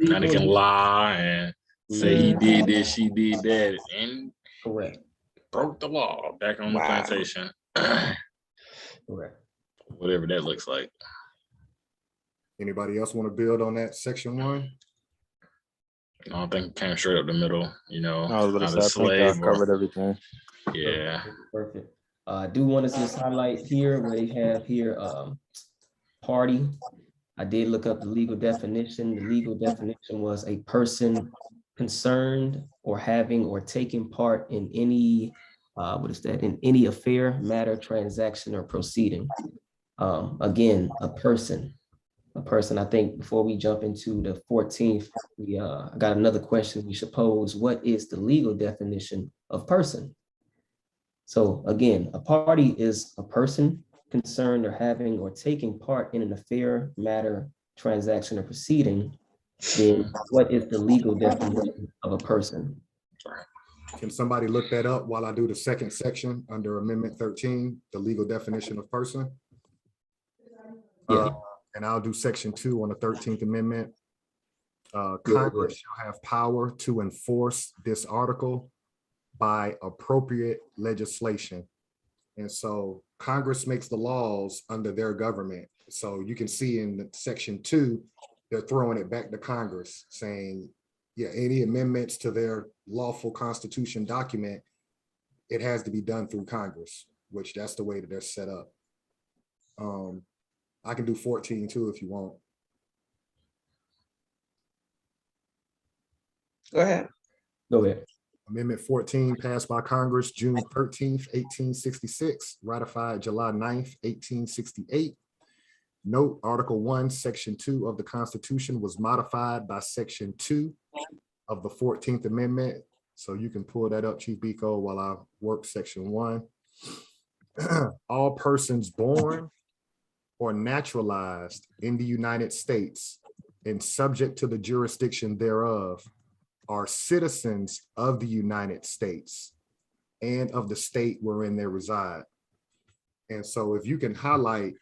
Now they can lie and say he did this, she did that, and correct, broke the law back on the plantation. Correct. Whatever that looks like. Anybody else want to build on that section 1? I don't think it came straight up the middle, you know. I was going to say, I think I covered everything. Yeah. Perfect. I do want to just highlight here where they have here party. I did look up the legal definition. The legal definition was a person concerned or having or taking part in any, in any affair, matter, transaction, or proceeding. Again, a person. I think before we jump into the 14th, we got another question we should pose. What is the legal definition of person? So again, a party is a person concerned or having or taking part in an affair, matter, transaction, or proceeding. Then what is the legal definition of a person? Can somebody look that up while I do the second section under Amendment 13, the legal definition of person? Yeah. And I'll do section 2 on the 13th Amendment. Congress shall have power to enforce this article by appropriate legislation. And so Congress makes the laws under their government. So you can see in section 2, they're throwing it back to Congress saying, yeah, any amendments to their lawful constitution document, it has to be done through Congress, which that's the way that they're set up. I can do 14 too if you want. Go ahead. Amendment 14 passed by Congress June 13th, 1866, ratified July 9th, 1868. Note, Article 1, Section 2 of the Constitution was modified by Section 2 of the 14th Amendment. So you can pull that up, Chief Biko, while I work Section 1. All persons born or naturalized in the United States and subject to the jurisdiction thereof are citizens of the United States and of the state wherein they reside. And so if you can highlight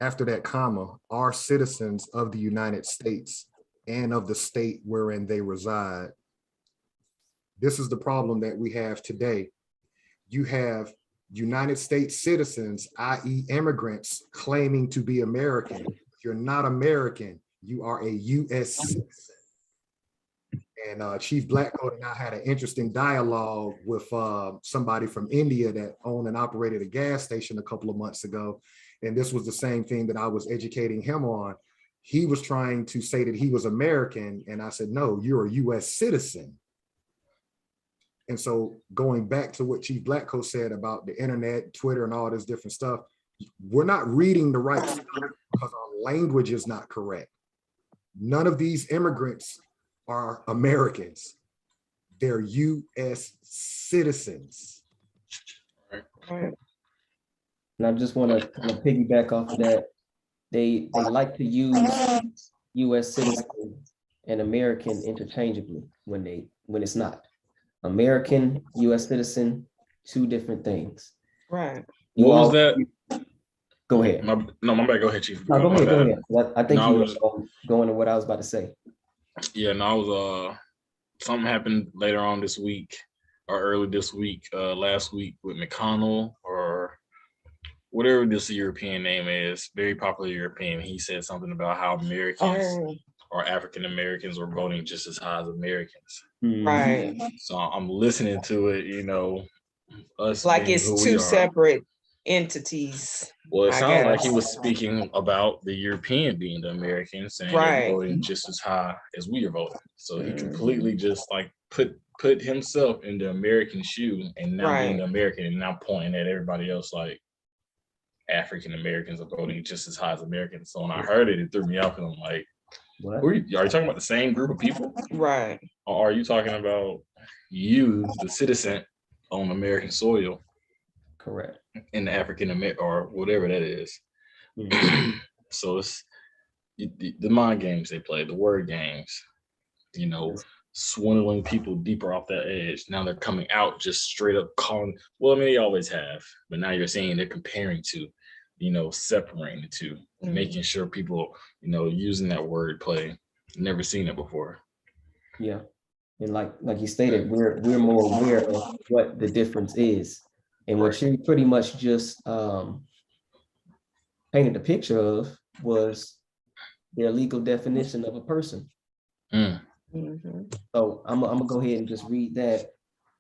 after that comma, are citizens of the United States and of the state wherein they reside. This is the problem that we have today. You have United States citizens, i.e. immigrants, claiming to be American. You're not American, you are a US citizen. And Chief Blackcoat and I had an interesting dialogue with somebody from India that owned and operated a gas station a couple of months ago. And this was the same thing that I was educating him on. He was trying to say that he was American. And I said, no, you're a US citizen. And so going back to what Chief Blackcoat said about the internet, Twitter, and all this different stuff, we're not reading the right stuff because our language is not correct. None of these immigrants are Americans. They're US citizens. And I just want to kind of piggyback off of that. They like to use US citizen and American interchangeably when it's not. American, US citizen, two different things. Right. You What was all that? go ahead. My bad. Go ahead, Chief. No, go My ahead. Go bad. ahead. I think No, I you was- were going to what I was about to say. Yeah, no, I was something happened later on this week or early this week, last week with McConnell or whatever this European name is, very popular European. He said something about how Americans Oh, or African Americans were voting just as high as Americans. right. So I'm listening to it, you know, us Like being it's who we two are. separate entities. Well, it I sounded like he guess. was speaking about the European being the American, saying Right. they're voting just as high as we are voting. So he Mhm. completely just like put himself in the American shoe and now being Right. the American and now pointing at everybody else like African Americans are voting just as high as Americans. So when I heard it, it threw me off because I'm like, What? are you talking about the same group of people? Right. Or are you talking about you, the citizen on American soil Correct. in the African American or whatever that is? Mhm. So it's the mind games they play, the word games, you know, Yes. swindling people deeper off that edge. Now they're coming out just straight up calling. Well, I mean, they always have, but now you're saying they're comparing to, you know, separating the two, Mhm. making sure people, you know, using that word play. Never seen it before. Yeah. And like you stated, we're more aware of what the difference is. And what you pretty much just painted the picture of was their legal definition of a person. Mm. Mhm. So I'm gonna go ahead and just read that.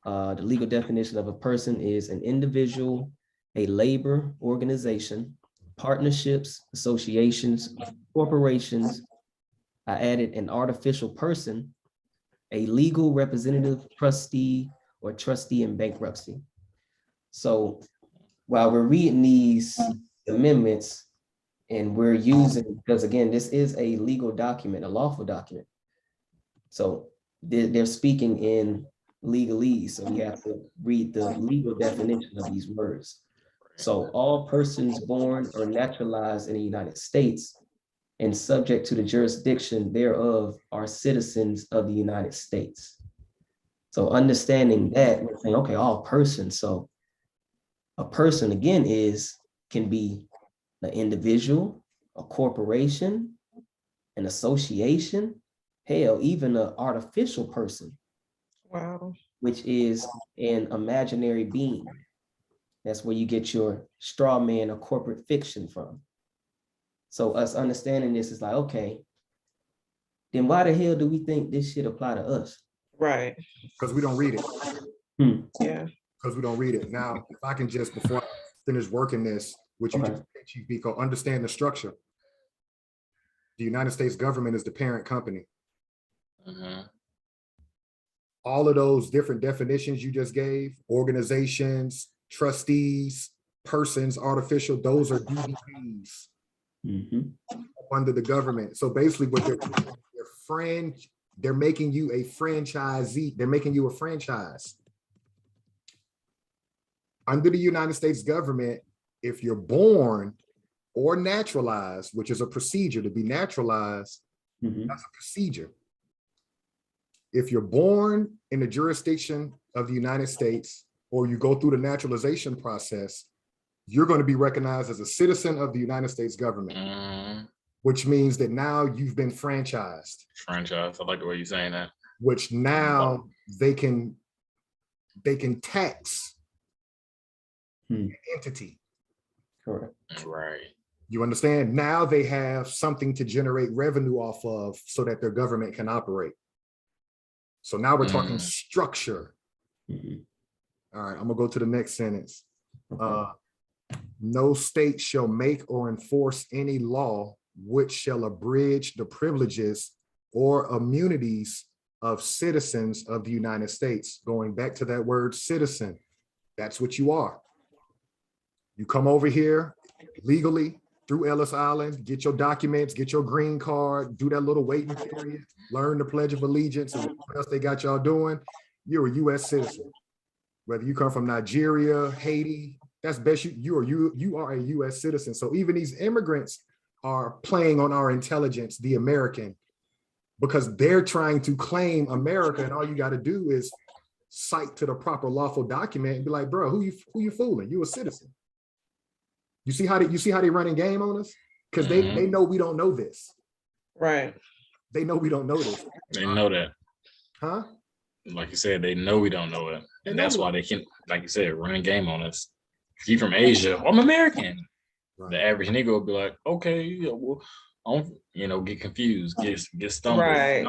The legal definition of a person is an individual, a labor organization, partnerships, associations, corporations. I added an artificial person, a legal representative, trustee, or trustee in bankruptcy. So while we're reading these amendments and we're using, because again, this is a legal document, a lawful document. So they're speaking in legalese, so we have to read the legal definition of these words. So all persons born or naturalized in the United States and subject to the jurisdiction thereof are citizens of the United States. So understanding that, we're saying, okay, all persons. So a person again can be an individual, a corporation, an association, hell, even an artificial person, Wow. which is an imaginary being. That's where you get your straw man or corporate fiction from. So us understanding this is like, okay, then why the hell do we think this should apply to us? Right. Because we don't read it. Yeah. Because we don't read it. Now, if I can just, before I finish working this, which you Okay. just said, Chief Biko, understand the structure. The United States government is the parent company. Mhm. All of those different definitions you just gave, organizations, trustees, persons, artificial, those are DBAs Mhm. under the government. So basically what they're making you a franchisee. They're making you a franchise. Under the United States government, if you're born or naturalized, which is a procedure to be naturalized, Mhm. that's a procedure. If you're born in the jurisdiction of the United States, or you go through the naturalization process, you're going to be recognized as a citizen of the United States government, Mm. which means that now you've been franchised, Franchise. I like the way you're saying that. which now they can tax Hmm. the entity. Correct. Right. You understand? Now they have something to generate revenue off of so that their government can operate. So now we're talking structure. Mhm. All right, I'm gonna go to the next sentence. Okay. No state shall make or enforce any law which shall abridge the privileges or immunities of citizens of the United States. Going back to that word citizen, that's what you are. You come over here legally through Ellis Island, get your documents, get your green card, do that little waiting period, learn the Pledge of Allegiance and what else they got y'all doing. You're a US citizen. Whether you come from Nigeria, Haiti, that's best you are a US citizen. So even these immigrants are playing on our intelligence, the American, because they're trying to claim America, and all you got to do is cite to the proper lawful document and be like, bro, who you fooling? You a citizen. You see how they running game on us? Because they know we don't know this. Right. They know we don't know this. They know that. Huh? Like you said, they know we don't know it. And that's why it. they can, like you said, run a game on us. If you from Asia, I'm American. Right. The average nigga will be like, okay, yeah, well, get confused, get stumbled. Right.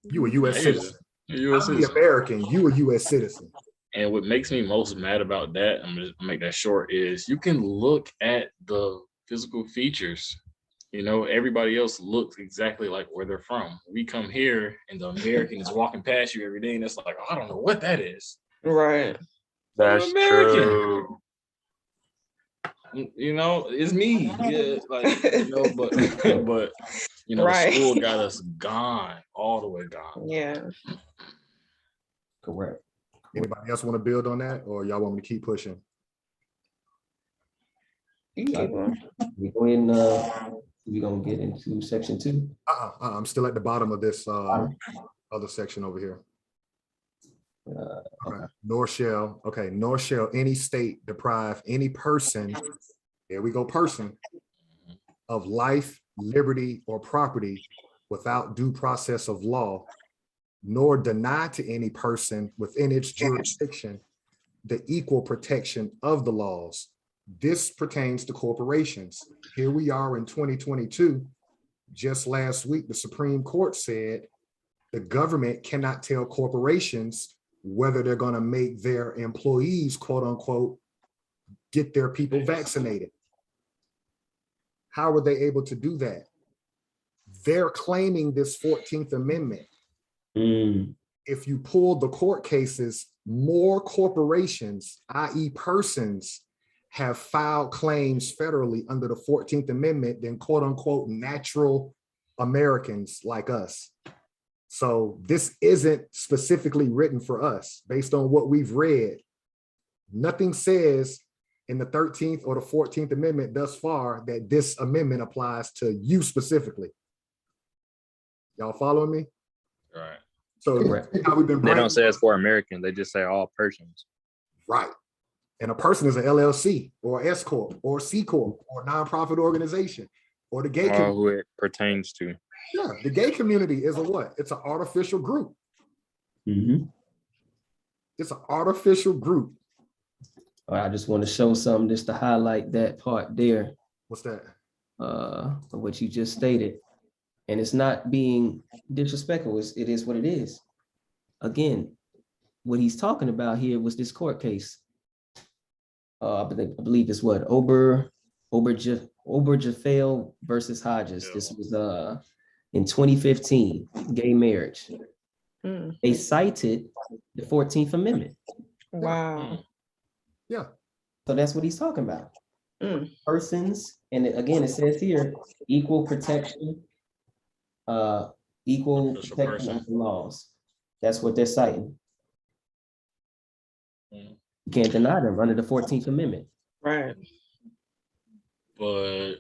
You a U.S. citizen. U.S. I'm the American. You a U.S. citizen. And what makes me most mad about that, I'm just gonna make that short, is you can look at the physical features. Everybody else looks exactly like where they're from. We come here and the American is walking past you every day, and it's like, oh, I don't know what that is. Right. That's true. It's me. Yeah, but Right. school got us gone, all the way gone. Yeah. Correct. Anybody else want to build on that, or y'all want me to keep pushing? You can keep going. We're gonna get into section 2. I'm still at the bottom of this other section over here. Okay. Nor shall any state deprive any person, there we go, person, of life, liberty, or property without due process of law, nor deny to any person within its jurisdiction the equal protection of the laws. This pertains to corporations. Here we are in 2022. Just last week, the Supreme Court said the government cannot tell corporations whether they're going to make their employees, quote unquote, get their people vaccinated. How were they able to do that? They're claiming this 14th Amendment. If you pull the court cases, more corporations, i.e. persons, have filed claims federally under the 14th Amendment than quote unquote natural Americans like us. So this isn't specifically written for us based on what we've read. Nothing says in the 13th or the 14th Amendment thus far that this amendment applies to you specifically. Y'all following me? All right. So how we've been. They don't say it's for Americans. They just say all persons. Right. And a person is an LLC or S Corp or C Corp or nonprofit organization or the gay community. Who it pertains to. Yeah, the gay community is a what? It's an artificial group. It's an artificial group. I just want to show something just to highlight that part there. What's that? What you just stated. And it's not being disrespectful. It is what it is. Again, what he's talking about here was this court case. I believe it's what? Obergefell versus Hodges. Yeah. This was in 2015, gay marriage. They cited the 14th Amendment. Wow. Yeah. So that's what he's talking about. Persons, and again, it says here, equal protection of the laws. That's what they're citing. You can't deny them under the 14th Amendment. Right. But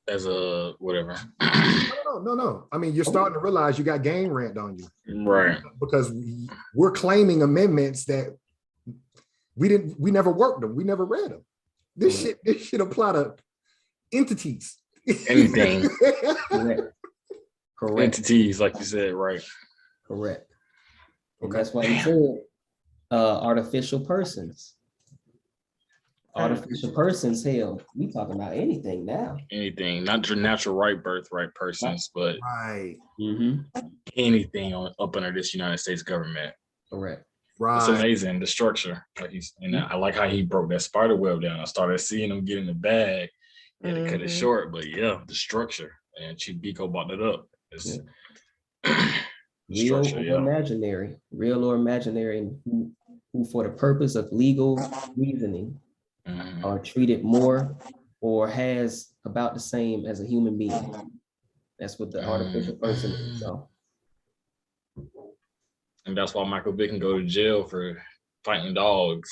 as a whatever. No. I mean, you're starting to realize you got gang rant on you. Right. Because we're claiming amendments that we never worked them. We never read them. This shit apply to entities. Anything. Correct. Entities, like you said, right. Correct. And that's why he said artificial persons. Artificial persons, hell, we talking about anything now. Anything, not your natural birthright persons, but anything up under this United States government. Correct. Right. It's amazing, the structure. I like how he broke that spider web down. I started seeing him get in the bag. He had to cut it short, but yeah, the structure. And Chief Biko brought it up. It's real or imaginary, and who for the purpose of legal reasoning are treated more or has about the same as a human being. That's what the artificial person is. So. And that's why Michael Vick can go to jail for fighting dogs,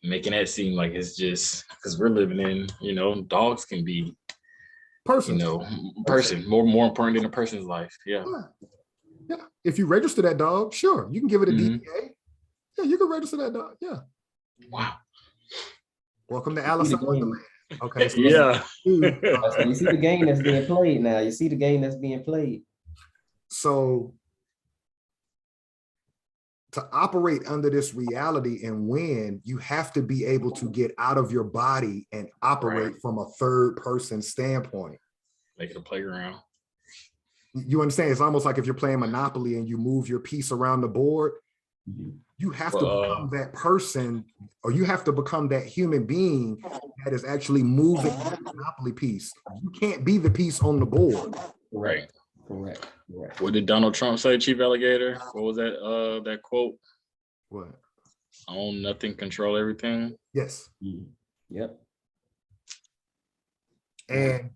making that seem like it's just because we're living in, dogs can be person, more important than a person's life. Yeah. Yeah, if you register that dog, sure, you can give it a Mhm. DBA. Yeah, you can register that dog. Yeah. Wow. Welcome to Alice See in the game. Wonderland. Okay, so Yeah. So you see the game that's being played now. You see the game that's being played. so to operate under this reality and win, you have to be able to get out of your body and operate from a third person standpoint. Make it a playground. You understand? It's almost like if you're playing Monopoly and you move your piece around the board, you have to become that person, or you have to become that human being that is actually moving the Monopoly piece. You can't be the piece on the board. Right. Correct. What did Donald Trump say, Chief Alligator? What was that quote? What? Own nothing, control everything. Yes. Yep. And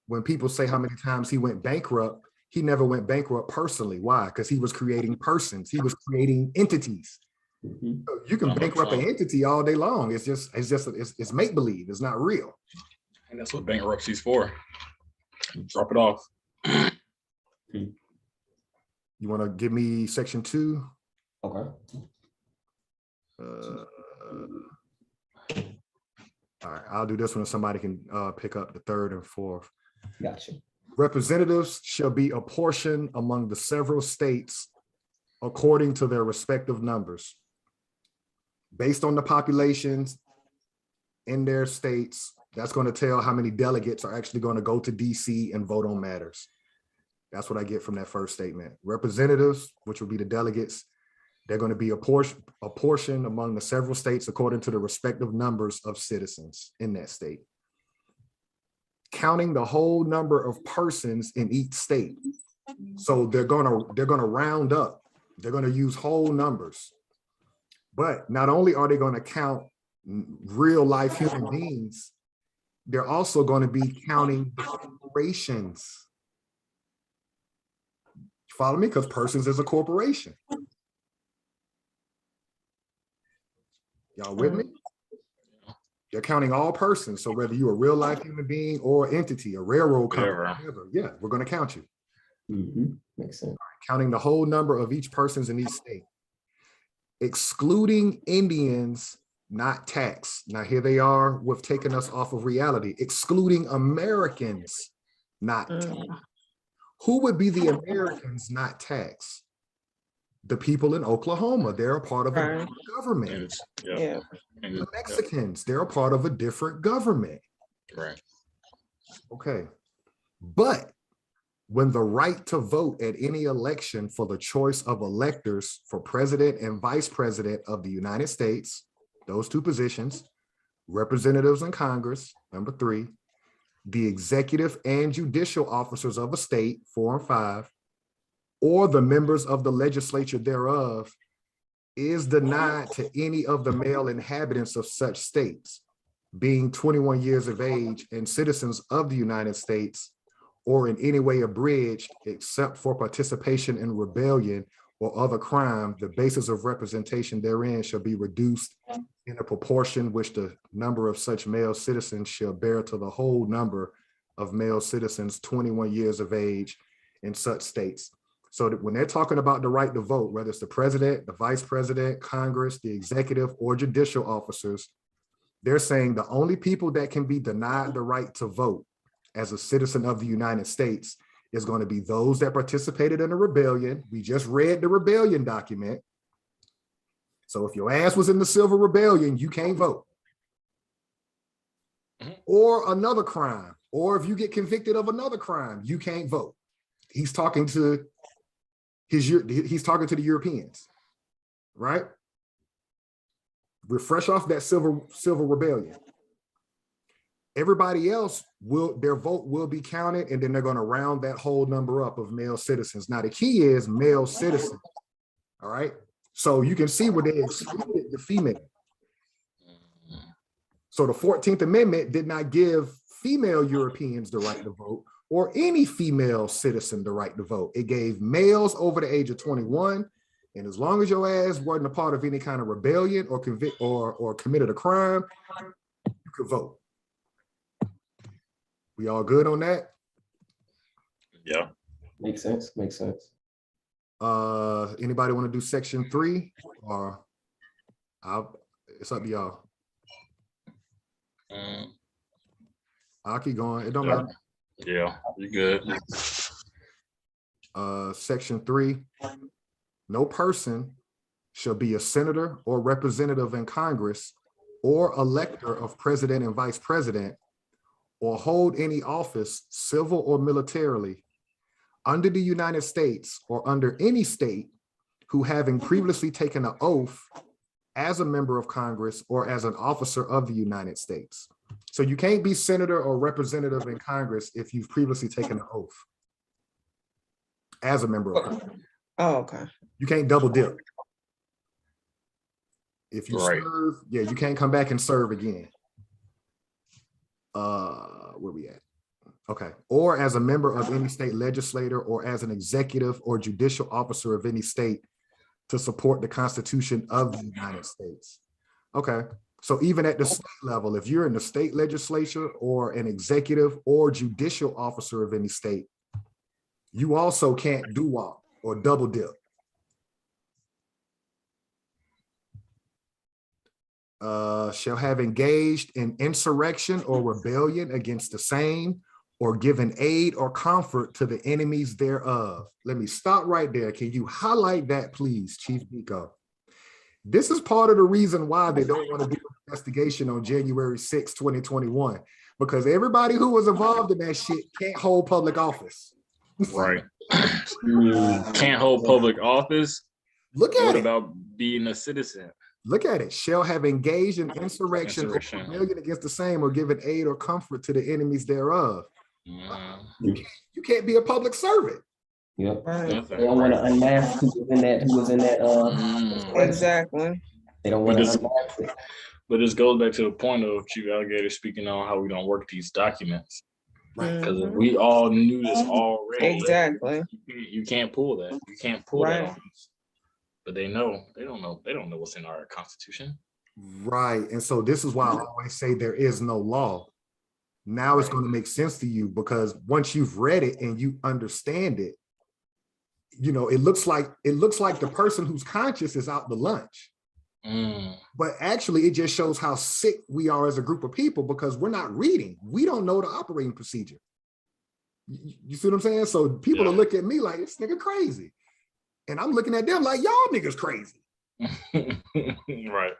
when people say how many times he went bankrupt, he never went bankrupt personally. Why? Because he was creating persons. He was creating entities. Mhm. So you can bankrupt an entity all day long. It's make believe. It's not real. And that's what bankruptcy's for. Drop it off. You want to give me section 2? Okay. All right, I'll do this one if somebody can pick up the 3rd and 4th. Gotcha. Representatives shall be apportioned among the several states according to their respective numbers, based on the populations in their states. That's going to tell how many delegates are actually going to go to DC and vote on matters. That's what I get from that first statement. Representatives, which will be the delegates, they're going to be apportioned among the several states according to the respective numbers of citizens in that state. Counting the whole number of persons in each state. So they're gonna round up. They're going to use whole numbers. But not only are they going to count real life human beings, they're also going to be counting corporations. Follow me? Because persons is a corporation. Y'all with me? They're counting all persons. So whether you're a real life human being or entity, a railroad company, whatever, yeah, we're going to count you. Makes sense. Counting the whole number of each persons in each state. Excluding Indians, not taxed. Now here they are with taking us off of reality. Excluding Americans, not taxed. Who would be the Americans not taxed? The people in Oklahoma, they're a part of a government. Yeah. The Mexicans, they're a part of a different government. Right. Okay. But when the right to vote at any election for the choice of electors for president and vice president of the United States, those two positions, representatives in Congress, number 3, the executive and judicial officers of a state, 4 and 5, or the members of the legislature thereof, is denied to any of the male inhabitants of such states, being 21 years of age and citizens of the United States, or in any way abridged, except for participation in rebellion or other crime, the basis of representation therein shall be reduced in a proportion which the number of such male citizens shall bear to the whole number of male citizens 21 years of age in such states. So that when they're talking about the right to vote, whether it's the president, the vice president, Congress, the executive, or judicial officers, they're saying the only people that can be denied the right to vote as a citizen of the United States is going to be those that participated in a rebellion. We just read the rebellion document. So if your ass was in the Civil Rebellion, you can't vote. Or another crime, or if you get convicted of another crime, you can't vote. He's talking to the Europeans, right? We're fresh off that civil rebellion. Everybody else their vote will be counted, and then they're going to round that whole number up of male citizens. Now the key is male citizens. All right. So you can see where they excluded the female. So the 14th Amendment did not give female Europeans the right to vote or any female citizen the right to vote. It gave males over the age of 21. And as long as your ass wasn't a part of any kind of rebellion or committed a crime, you could vote. We all good on that? Yeah. Makes sense. Anybody want to do section 3 or it's up to y'all. I'll keep going. It don't matter. Yeah, you good. Section 3, no person shall be a senator or representative in Congress or elector of president and vice president or hold any office, civil or militarily, under the United States or under any state who having previously taken an oath as a member of Congress or as an officer of the United States. So you can't be senator or representative in Congress if you've previously taken an oath as a member of Congress. Oh, okay. You can't double dip. If you Right. serve, yeah, you can't come back and serve again. Where we at? Okay. Or as a member of any state legislator or as an executive or judicial officer of any state to support the Constitution of the United States. Okay. So even at the state level, if you're in the state legislature or an executive or judicial officer of any state, you also can't doo-wop or double dip. Shall have engaged in insurrection or rebellion against the same or given aid or comfort to the enemies thereof. Let me stop right there. Can you highlight that, please, Chief Nico? This is part of the reason why they don't want to do an investigation on January 6, 2021, because everybody who was involved in that shit can't hold public office. Right. Can't hold public office. Look at What it. about being a citizen? Look at it. Shall have engaged in insurrection or rebellion against the same or given aid or comfort to the enemies thereof. You can't be a public servant. Yep. Right. They don't want to unmask who was in that. Exactly. They don't want to unmask it. But this goes back to the point of Chief Alligator speaking on how we don't work these documents. Right. Because if we all knew this already, Exactly. you can't pull that. You can't pull that on us. But they know. They don't know. They don't know what's in our Constitution. Right. And so this is why I always say there is no law. Now it's going to make sense to you, because once you've read it and you understand it, you know, it looks like the person who's conscious is out to lunch. But actually, it just shows how sick we are as a group of people, because we're not reading. We don't know the operating procedure. You see what I'm saying? So people will look at me like, this nigga crazy. And I'm looking at them like, y'all niggas crazy. Right.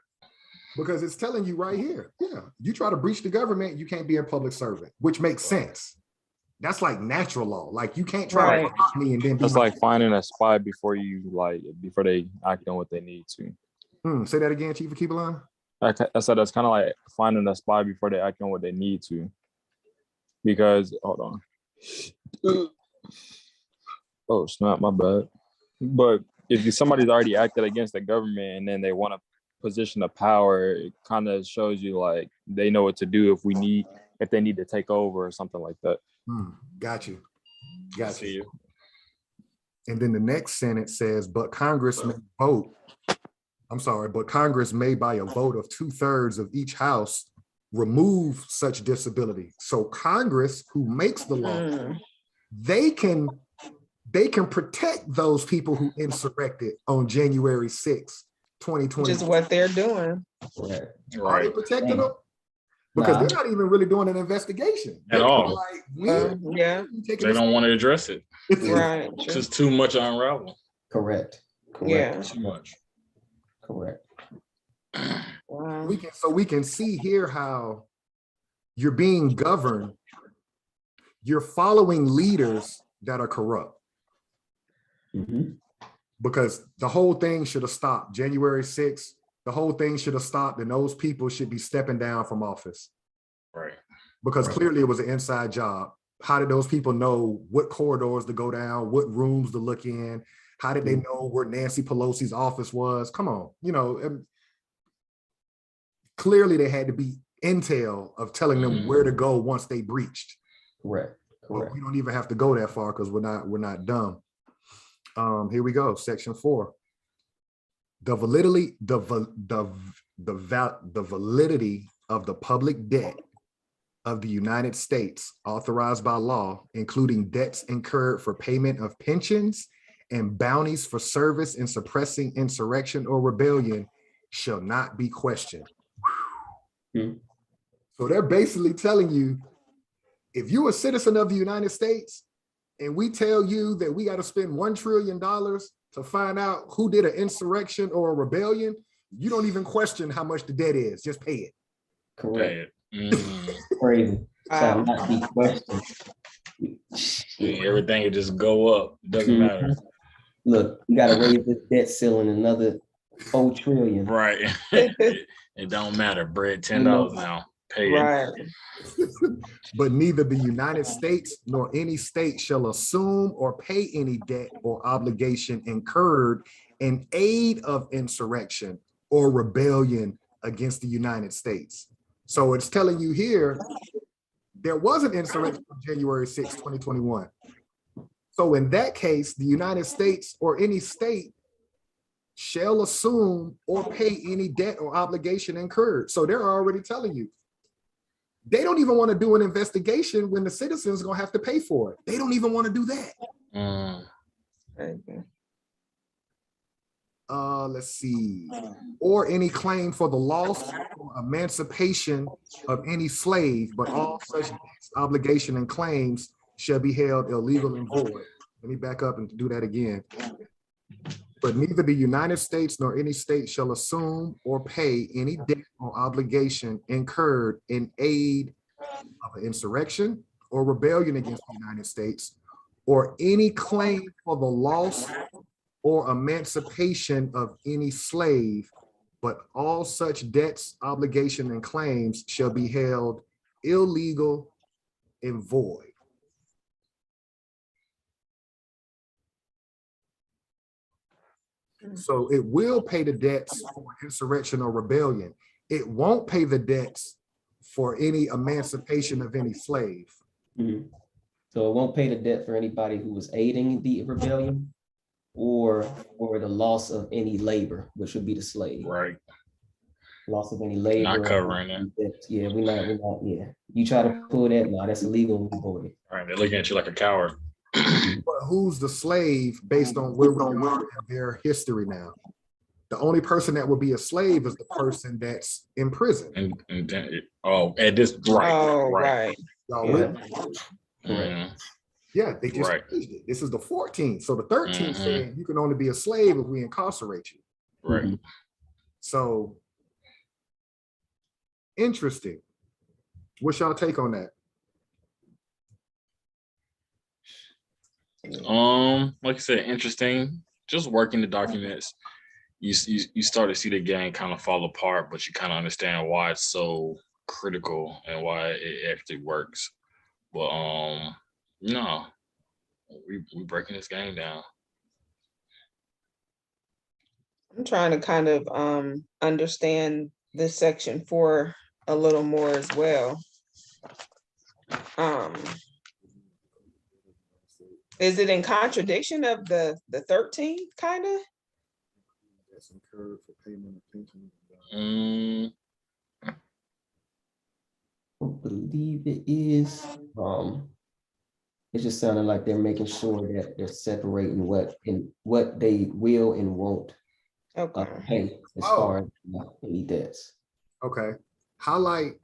Because it's telling you right here, you try to breach the government, you can't be a public servant, which makes sense. That's like natural law. Like you can't try to stop me and then be That's like finding a spy before they act on what they need to. Say that again, Chief Keep-A-Line. I said that's kind of like finding a spy before they act on what they need to. Because hold on. Oh snap, my bad. But if somebody's already acted against the government and then they want a position of power, it kind of shows you like they know what to do if they need to take over or something like that. Got you. And then the next sentence says, but Congress may by a vote of 2/3 of each house remove such disability. So Congress, who makes the law, they can protect those people who insurrected on January 6, 2020. Which is what they're doing. Right. Are they protecting them? Because they're not even really doing an investigation At all. Like, they don't want to address it. Right. It's just too much to unravel. Correct. Yeah. Too much. Correct. Wow. We can see here how you're being governed. You're following leaders that are corrupt. Because the whole thing should have stopped. January 6th, the whole thing should have stopped, and those people should be stepping down from office. Right. Because clearly it was an inside job. How did those people know what corridors to go down, what rooms to look in? How did they know where Nancy Pelosi's office was? Come on, clearly there had to be intel of telling them where to go once they breached. Correct. But we don't even have to go that far because we're not dumb. Here we go, section 4. The validity of the public debt of the United States authorized by law, including debts incurred for payment of pensions and bounties for service in suppressing insurrection or rebellion shall not be questioned. Hmm. So they're basically telling you, if you're a citizen of the United States and we tell you that we got to spend $1 trillion to find out who did an insurrection or a rebellion, you don't even question how much the debt is, just pay it. Correct. Mm. Crazy. Shall Wow. not be questioned. Everything will just go up. Doesn't matter. Look, you gotta raise this debt ceiling another 4 trillion. Right. It don't matter. Bread $10 now. Pay it. Right. But neither the United States nor any state shall assume or pay any debt or obligation incurred in aid of insurrection or rebellion against the United States. So it's telling you here, there was an insurrection on January 6, 2021. So in that case, the United States or any state shall assume or pay any debt or obligation incurred. So they're already telling you, they don't even want to do an investigation when the citizens are going to have to pay for it. They don't even want to do that. Mm. Okay. Let's see. Or any claim for the loss or emancipation of any slave, but all such debts, obligation, and claims shall be held illegal and void. Let me back up and do that again. But neither the United States nor any state shall assume or pay any debt or obligation incurred in aid of an insurrection or rebellion against the United States, or any claim for the loss or emancipation of any slave, but all such debts, obligation, and claims shall be held illegal and void. So it will pay the debts for insurrection or rebellion. It won't pay the debts for any emancipation of any slave. Mhm. So it won't pay the debt for anybody who was aiding the rebellion or the loss of any labor, which would be the slave. Right. Loss of any labor. Not covering it. Yeah, we're not, yeah. You try to pull that, no, that's illegal and void. All right. They're looking at you like a coward. But who's the slave based on where we are in their history now? The only person that would be a slave is the person that's in prison. And then at this right. Oh, Right. right. Y'all Yeah. with me? Mm. Yeah, they just Right. changed it. This is the 14th. So the 13th Mhm. said you can only be a slave if we incarcerate you. Right. Mhm. So interesting. What's y'all take on that? Like I said, interesting. Just working the documents, you start to see the gang kind of fall apart, but you kind of understand why it's so critical and why it actually works. But no, we breaking this game down. I'm trying to kind of understand this section 4 a little more as well. Is it in contradiction of the 13th kind of? That's incurred for payment of pension. I don't believe it is. It just sounded like they're making sure that they're separating what they will and won't Okay. pay as Oh. far as any debts. Okay. Highlight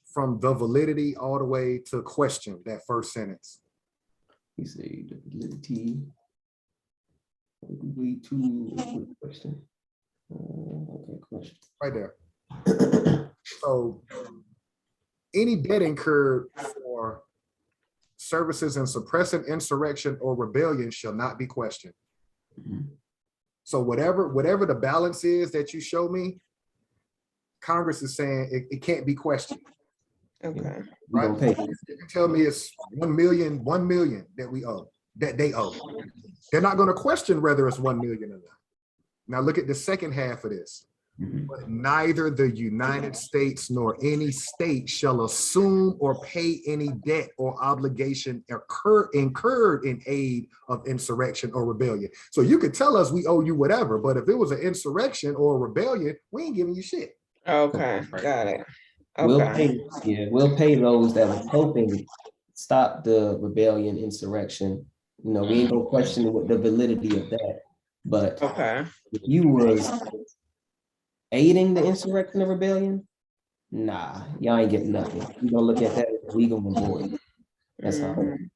from the validity all the way to question that first sentence. You say the validity. Way to question. Okay, question. Right there. So any debt incurred for services in suppressing insurrection or rebellion shall not be questioned. Mhm. So whatever the balance is that you show me, Congress is saying it can't be questioned. Okay. We gonna pay. You can tell me it's 1 million that we owe, that they owe. They're not going to question whether it's 1 million or not. Now look at the second half of this. Mhm. But neither the United States nor any state shall assume or pay any debt or obligation incurred in aid of insurrection or rebellion. So you could tell us we owe you whatever, but if it was an insurrection or a rebellion, we ain't giving you shit. Okay. Got it. We'll Okay. pay, we'll pay those that was helping stop the rebellion, insurrection, You know, we ain't gonna question what the validity of that. But Okay. if you was aiding the insurrection or rebellion, nah, y'all ain't getting nothing. You gonna look at that as legal and void. That's how. Mhm.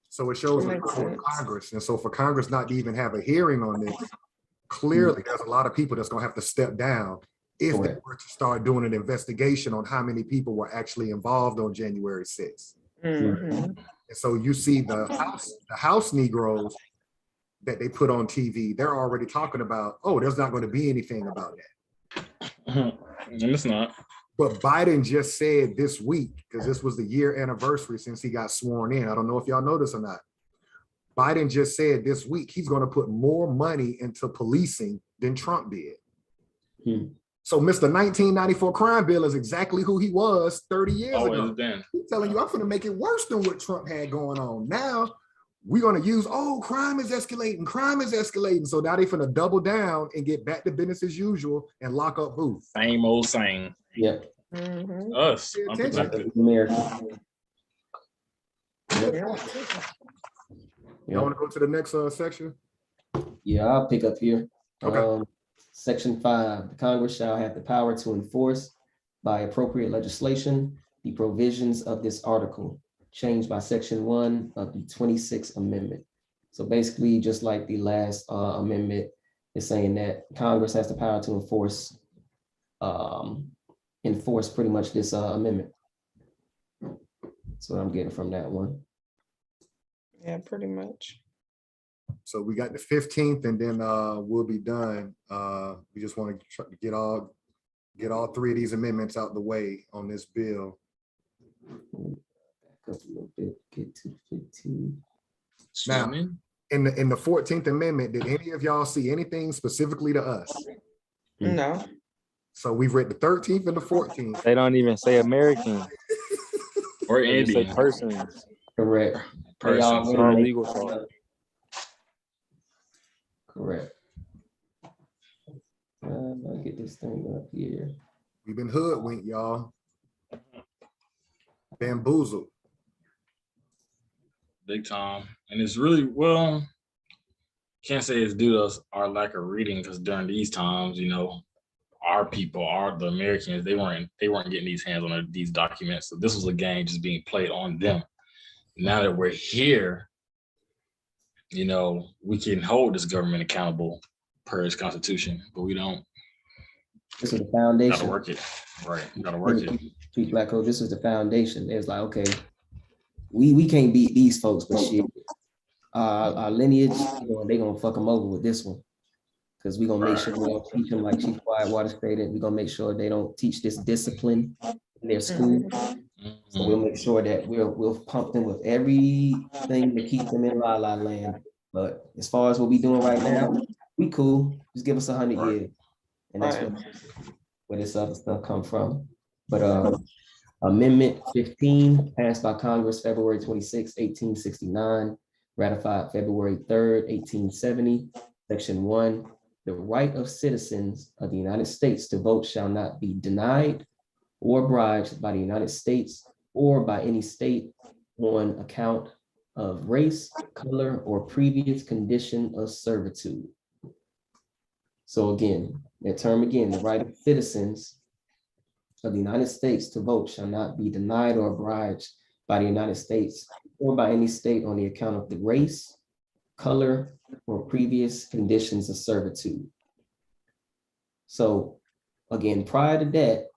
So it shows That the makes power of sense. Congress. And so for Congress not to even have a hearing on this, clearly there's a lot of people that's gonna have to step down if they Correct. were to start doing an investigation on how many people were actually involved on January 6th. Mhm. And so you see the House Negroes that they put on TV, they're already talking about, oh, there's not going to be anything about that. And it's not. But Biden just said this week, because this was the year anniversary since he got sworn in. I don't know if y'all know this or not. Biden just said this week he's going to put more money into policing than Trump did. So Mr. 1994 crime bill is exactly who he was 30 years Always ago. been. He's telling you, I'm going to make it worse than what Trump had going on. Now we're going to use, oh, crime is escalating. Crime is escalating. So now they're going to double down and get back to business as usual and lock up who? Same old same. Yeah. Mhm. Us. Pay attention. Unprotected. America. Yep. Y'all want to go to the next section? Yeah, I'll pick up here. Okay. Section 5, the Congress shall have the power to enforce by appropriate legislation the provisions of this article, changed by Section 1 of the 26th Amendment. So basically, just like the last amendment, is saying that Congress has the power to enforce pretty much this amendment. That's what I'm getting from that one. Yeah, pretty much. So we got the 15th and then we'll be done. We just want to try to get all three of these amendments out the way on this bill. Back up a little bit, get to 15. Now, in the 14th Amendment, did any of y'all see anything specifically to us? No. So we've read the 13th and the 14th. They don't even say American. Or They just say Indian. persons. Correct. They Persons. already All make- legal talk. Correct. I'll get this thing up here. We've been hoodwinked, y'all. Bamboozled. Big time. And it's really, well, can't say it's due to us, our lack of reading, because during these times, you know, our people, the Americans, they weren't getting these hands on these documents. So this was a game just being played on them. Now that we're here, you know, we can hold this government accountable per its constitution, but we don't. This is the Gotta foundation. work it. Right. Gotta work it. Tweet Black Code, this is the foundation. It's like, okay, we can't beat these folks, but shit, our lineage, you know, they gonna fuck them over with this one. Because we're gonna make sure we don't teach them like Chief Whitewater stated. We're gonna make sure they don't teach this discipline in their school. So we'll make sure that we'll pump them with everything to keep them in La La Land. But as far as what we doing right now, we cool. Just give us 100 years. And that's where this other stuff come from. But Amendment 15 passed by Congress February 26, 1869, ratified February 3rd, 1870. Section 1, the right of citizens of the United States to vote shall not be denied or bribed by the United States or by any state on account of race, color, or previous condition of servitude. So again, that term again, the right of citizens of the United States to vote shall not be denied or bribed by the United States or by any state on the account of the race, color, or previous conditions of servitude. So again, prior to that,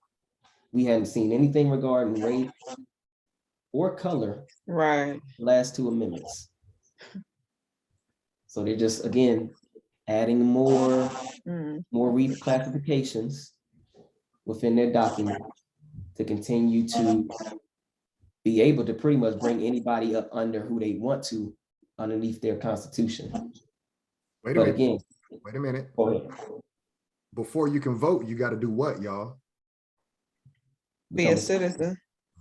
we hadn't seen anything regarding race or color. Right. Last two amendments. So they're just, again, adding more reclassifications within their document to continue to be able to pretty much bring anybody up under who they want to underneath their constitution. Wait a minute. Go ahead. Before you can vote, you got to do what, y'all? Be a citizen.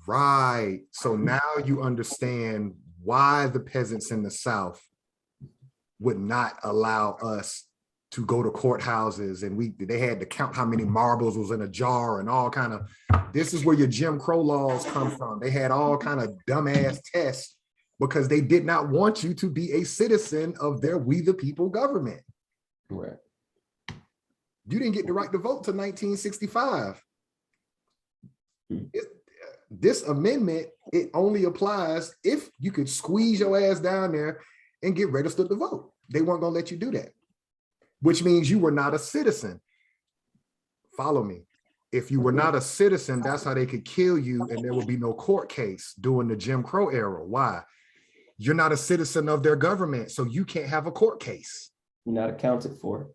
Right. So now you understand why the peasants in the South would not allow us to go to courthouses, and they had to count how many marbles was in a jar and all kind of. This is where your Jim Crow laws come from. They had all kind of dumbass tests because they did not want you to be a citizen of their we the people government. Correct. You didn't get the right to vote till 1965. This amendment, it only applies if you could squeeze your ass down there and get registered to vote. They weren't going to let you do that, which means you were not a citizen. Follow me. If you were not a citizen, that's how they could kill you, and there would be no court case during the Jim Crow era. Why? You're not a citizen of their government, so you can't have a court case. You're not accounted for.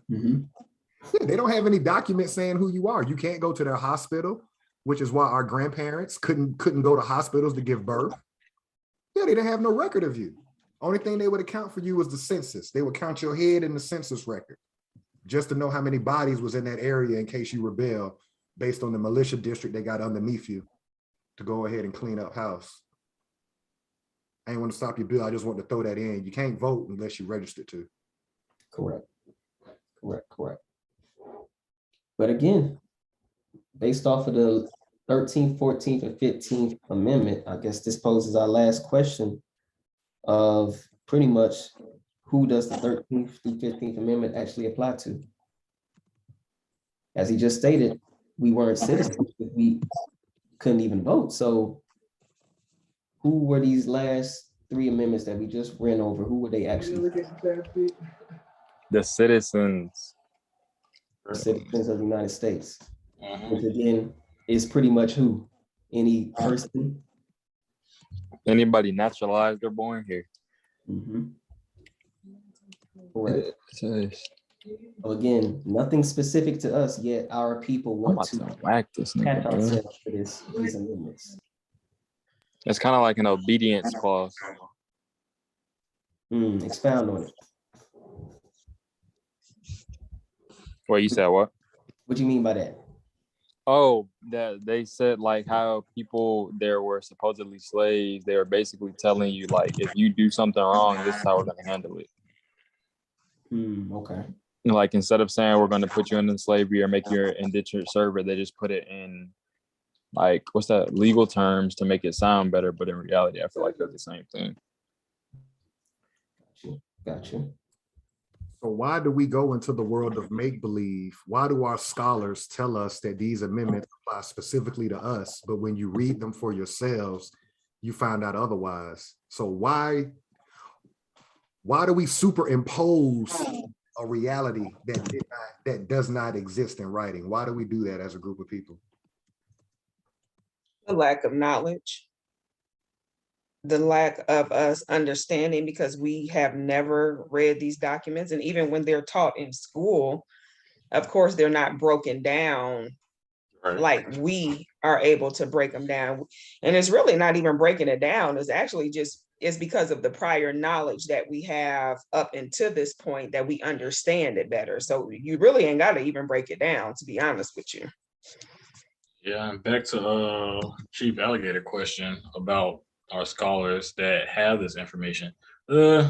Mm-hmm. They don't have any documents saying who you are. You can't go to their hospital, which is why our grandparents couldn't go to hospitals to give birth. Yeah, they didn't have no record of you. Only thing they would account for you was the census. They would count your head in the census record just to know how many bodies was in that area in case you rebel based on the militia district they got underneath you to go ahead and clean up house. I ain't want to stop your bill. I just want to throw that in. You can't vote unless you register to. Correct. But again, based off of the 13th, 14th, and 15th Amendment, I guess this poses our last question of pretty much who does the 13th through 15th Amendment actually apply to? As he just stated, we weren't citizens, we couldn't even vote. So who were these last three amendments that we just ran over? Who were they actually? The citizens. Citizens of the United States. Which again is pretty much who? Any person? Anybody naturalized or born here. Mm-hmm. Correct. I'm So again, nothing specific to us, yet our people want about to to whack this catch nigga, bro. ourselves for these amendments. It's kind of like an obedience clause. Expound on it. Wait, you said what? What do you mean by that? Oh, that they said like how people there were supposedly slaves. They were basically telling you like, if you do something wrong, this is how we're gonna handle it. Okay. Like instead of saying we're gonna put you into slavery or make you an indentured servant, they just put it in like what's that legal terms to make it sound better, but in reality, I feel like they're the same thing. Gotcha. So why do we go into the world of make-believe? Why do our scholars tell us that these amendments apply specifically to us, but when you read them for yourselves, you find out otherwise? So why do we superimpose a reality that does not exist in writing? Why do we do that as a group of people? The lack of knowledge, the lack of us understanding, because we have never read these documents. And even when they're taught in school, of course, they're not broken down like we are able to break them down. And it's really not even breaking it down. It's actually just, it's because of the prior knowledge that we have up until this point that we understand it better. So you really ain't got to even break it down, to be honest with you. Yeah, and back to Chief Alligator question about our scholars that have this information. I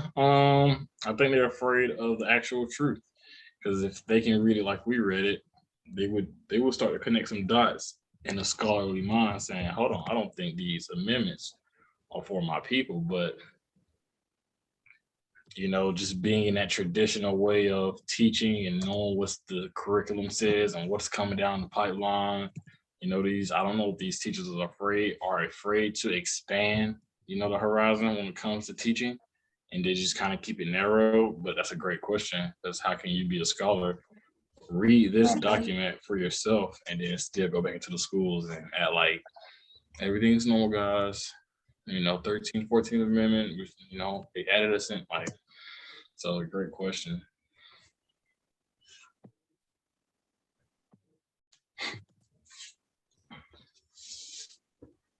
think they're afraid of the actual truth, because if they can read it like we read it, they would start to connect some dots in a scholarly mind, saying, "Hold on, I don't think these amendments are for my people." But just being in that traditional way of teaching and knowing what the curriculum says and what's coming down the pipeline. I don't know if these teachers are afraid to expand, the horizon when it comes to teaching, and they just kind of keep it narrow. But that's a great question, because how can you be a scholar, read this document for yourself, and then still go back into the schools and act like everything's normal, guys? 13th, 14th Amendment, they added us in, like, so a great question.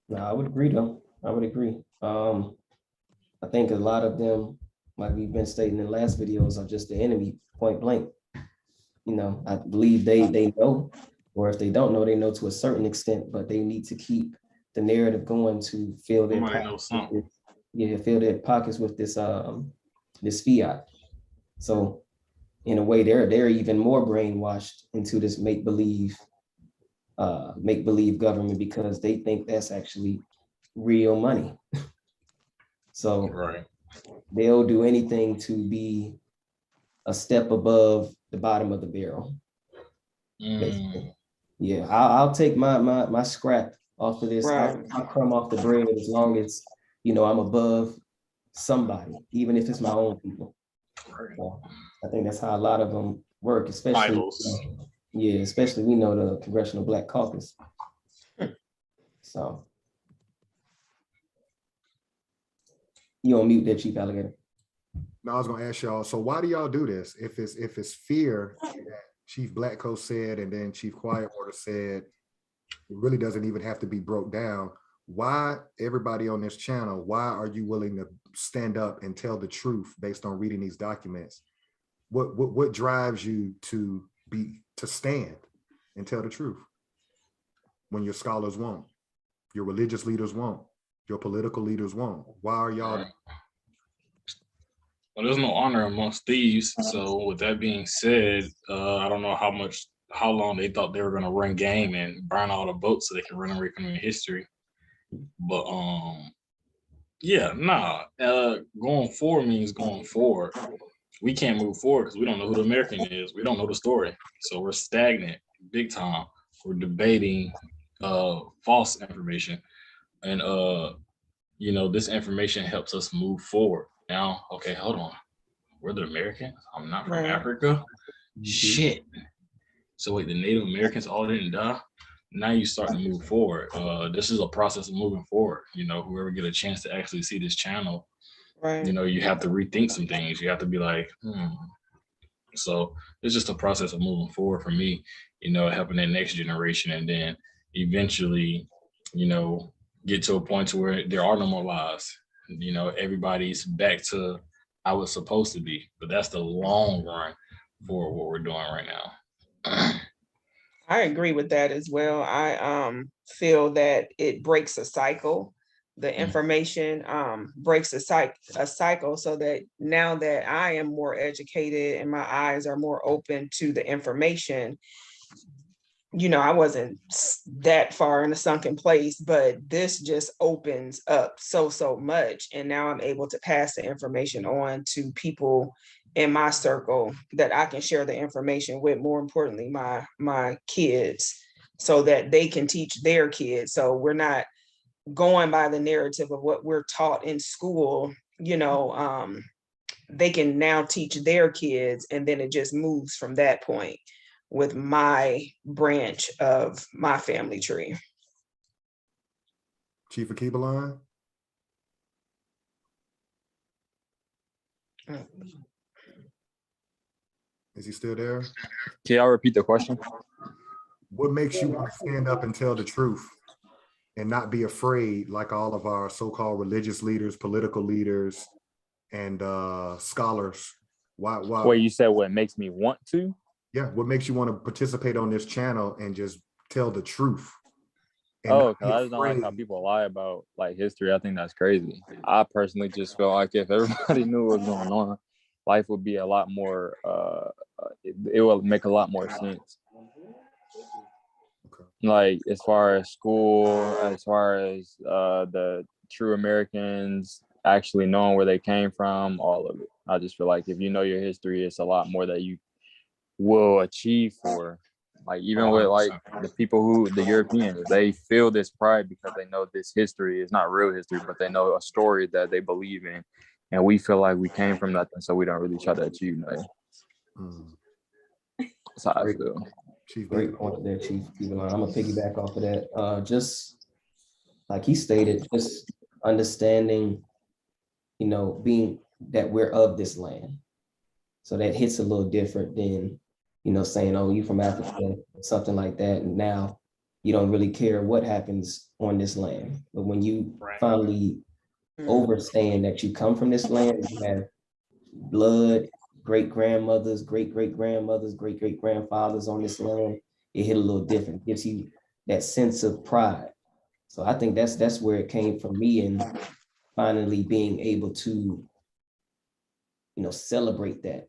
No, I would agree though. I would agree. I think a lot of them, like we've been stating in the last videos, are just the enemy, point blank. I believe they know, or if they don't know, they know to a certain extent, but they need to keep the narrative going to fill their pockets with this this fiat. So in a way, they're even more brainwashed into this make-believe government, because they think that's actually real money. So Right. they'll do anything to be a step above the bottom of the barrel. Basically. Yeah, I'll take my scrap off of this. Right. I'll crumb off the bread as long as, you know, I'm above somebody, even if it's my own people. Right. So I think that's how a lot of them work, especially, Idols. yeah, especially we know the Congressional Black Caucus. So you on mute there, Chief Alligator. Now I was gonna ask y'all, so why do y'all do this? If it's fear that Chief Blackco said, and then Chief Quiet Order said, it really doesn't even have to be broke down. Why, everybody on this channel, why are you willing to stand up and tell the truth based on reading these documents? What drives you to stand and tell the truth when your scholars won't, your religious leaders won't, your political leaders won't? Why are y'all? Right. Well, there's no honor amongst thieves. So with that being said, I don't know how long they thought they were gonna run game and burn all the boats so they can run away from history. But yeah, nah. Going forward means going forward. We can't move forward because we don't know who the American is. We don't know the story. So we're stagnant big time. We're debating false information. And you know, this information helps us move forward. Now, okay, hold on. We're the Americans. I'm not from Right. Africa. Shit. So wait, the Native Americans all didn't die? Now you start to move forward. This is a process of moving forward. You know, whoever get a chance to actually see this channel, Right. you know, you have to rethink some things. You have to be like, So it's just a process of moving forward for me, you know, helping that next generation, and then eventually, you know, get to a point to where there are no more lies. You know, everybody's back to how it's supposed to be. But that's the long run for what we're doing right now. I agree with that as well. I feel that it breaks a cycle. The information breaks a cycle, so that now that I am more educated and my eyes are more open to the information, you know, I wasn't that far in a sunken place, but this just opens up so much. And now I'm able to pass the information on to people in my circle that I can share the information with, more importantly, my kids, so that they can teach their kids. So we're not going by the narrative of what we're taught in school, you know, they can now teach their kids, and then it just moves from that point with my branch of my family tree. Chief Akibaline? Is he still there? Can y'all repeat the question? What makes you want to stand up and tell the truth and not be afraid like all of our so-called religious leaders, political leaders, and scholars? Why? Wait, you said what makes me want to? Yeah, what makes you want to participate on this channel and just tell the truth? And Oh, not be because I just don't like how afraid? people lie about like history. I think that's crazy. I personally just feel like if everybody knew what was going on, life would be a lot more. It will make a lot more sense. Okay. Like as far as school, as far as the true Americans actually knowing where they came from, all of it. I just feel like if you know your history, it's a lot more that you will achieve for. Like even with like the people who, the Europeans, they feel this pride because they know this history is not real history, but they know a story that they believe in. And we feel like we came from nothing, so we don't really try to achieve nothing. That's how I feel. Chief, Great point there, Chief. I'm gonna piggyback off of that. Just like he stated, just understanding, you know, being that we're of this land. So that hits a little different than, you know, saying, oh, you from Africa, something like that. And now you don't really care what happens on this land. But when you finally understand that you come from this land, you have blood, great-grandmothers, great-great-grandmothers, great-great-grandfathers on this land, it hit a little different. It gives you that sense of pride. So I think that's where it came from me, and finally being able to, you know, celebrate that.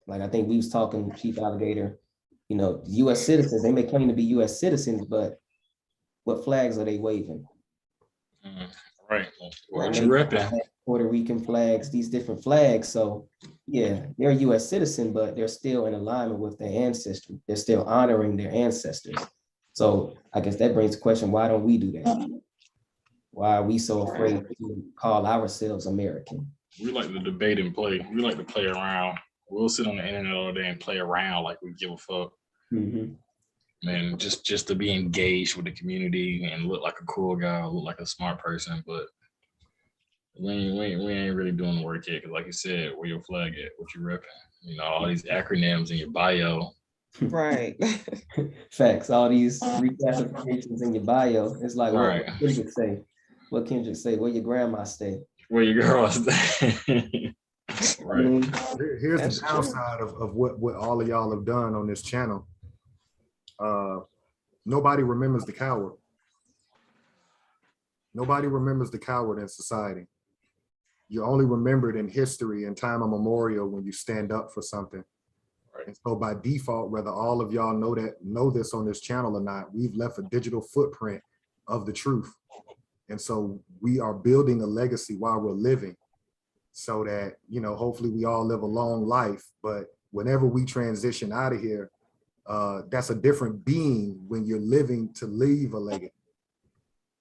Like I think we was talking, Chief Alligator, you know, US citizens, they may claim to be US citizens, but what flags are they waving? Right. What Right. you repping? Puerto Rican flags, these different flags. So yeah, they're a US citizen, but they're still in alignment with their ancestry. They're still honoring their ancestors. So I guess that brings the question, why don't we do that? Why are we so afraid to call ourselves American? We like to debate and play. We like to play around. We'll sit on the internet all day and play around like we give a fuck. Mhm. Man, just to be engaged with the community and look like a cool guy, look like a smart person, but we ain't really doing the work yet. Cause like you said, where your flag at? What you repping? You know, all these acronyms in your bio. Right. Facts, all these reclassifications in your bio. It's like Right. what Kendrick say? What Kendrick say? Where your grandma stay? Where your girls? Right. Here's That's the true. downside of what all of y'all have done on this channel. Nobody remembers the coward. Nobody remembers the coward in society. You're only remembered in history and time immemorial when you stand up for something. Right. And so by default, whether all of y'all know this on this channel or not, we've left a digital footprint of the truth. And so we are building a legacy while we're living, so that, you know, hopefully we all live a long life. But whenever we transition out of here, that's a different being when you're living to leave a legacy.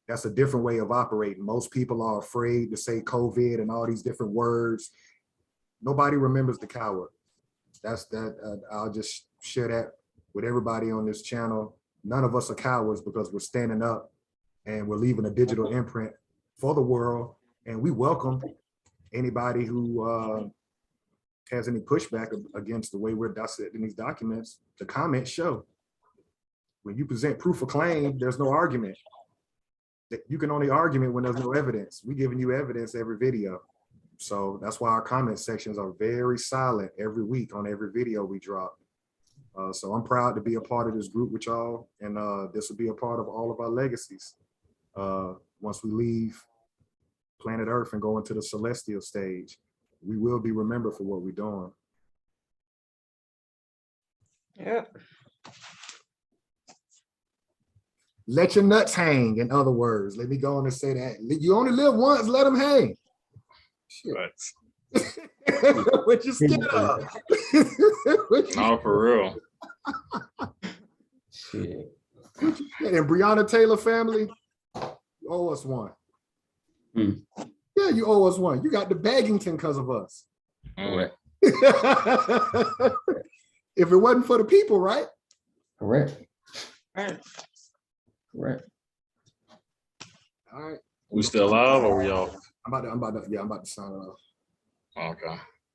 That's a different way of operating. Most people are afraid to say COVID and all these different words. Nobody remembers the coward. That's that. I'll just share that with everybody on this channel. None of us are cowards because we're standing up and we're leaving a digital imprint for the world. And we welcome anybody who has any pushback against the way we're dissecting these documents. The comments show. When you present proof of claim, there's no argument. You can only argument when there's no evidence. We're giving you evidence every video. So that's why our comment sections are very silent every week on every video we drop. So I'm proud to be a part of this group with y'all, and this will be a part of all of our legacies. Once we leave planet Earth and go into the celestial stage, we will be remembered for what we're doing. Yep. Let your nuts hang, in other words. Let me go on and say that. You only live once, let them hang. Shit. What you scared of? No, for real. Shit. And Breonna Taylor family, you owe us one. Yeah, you owe us one. You got the Baggington because of us. Correct. If it wasn't for the people, right? Correct. Right. Correct. All right. We still alive or we off? I'm about to sign it off. Okay.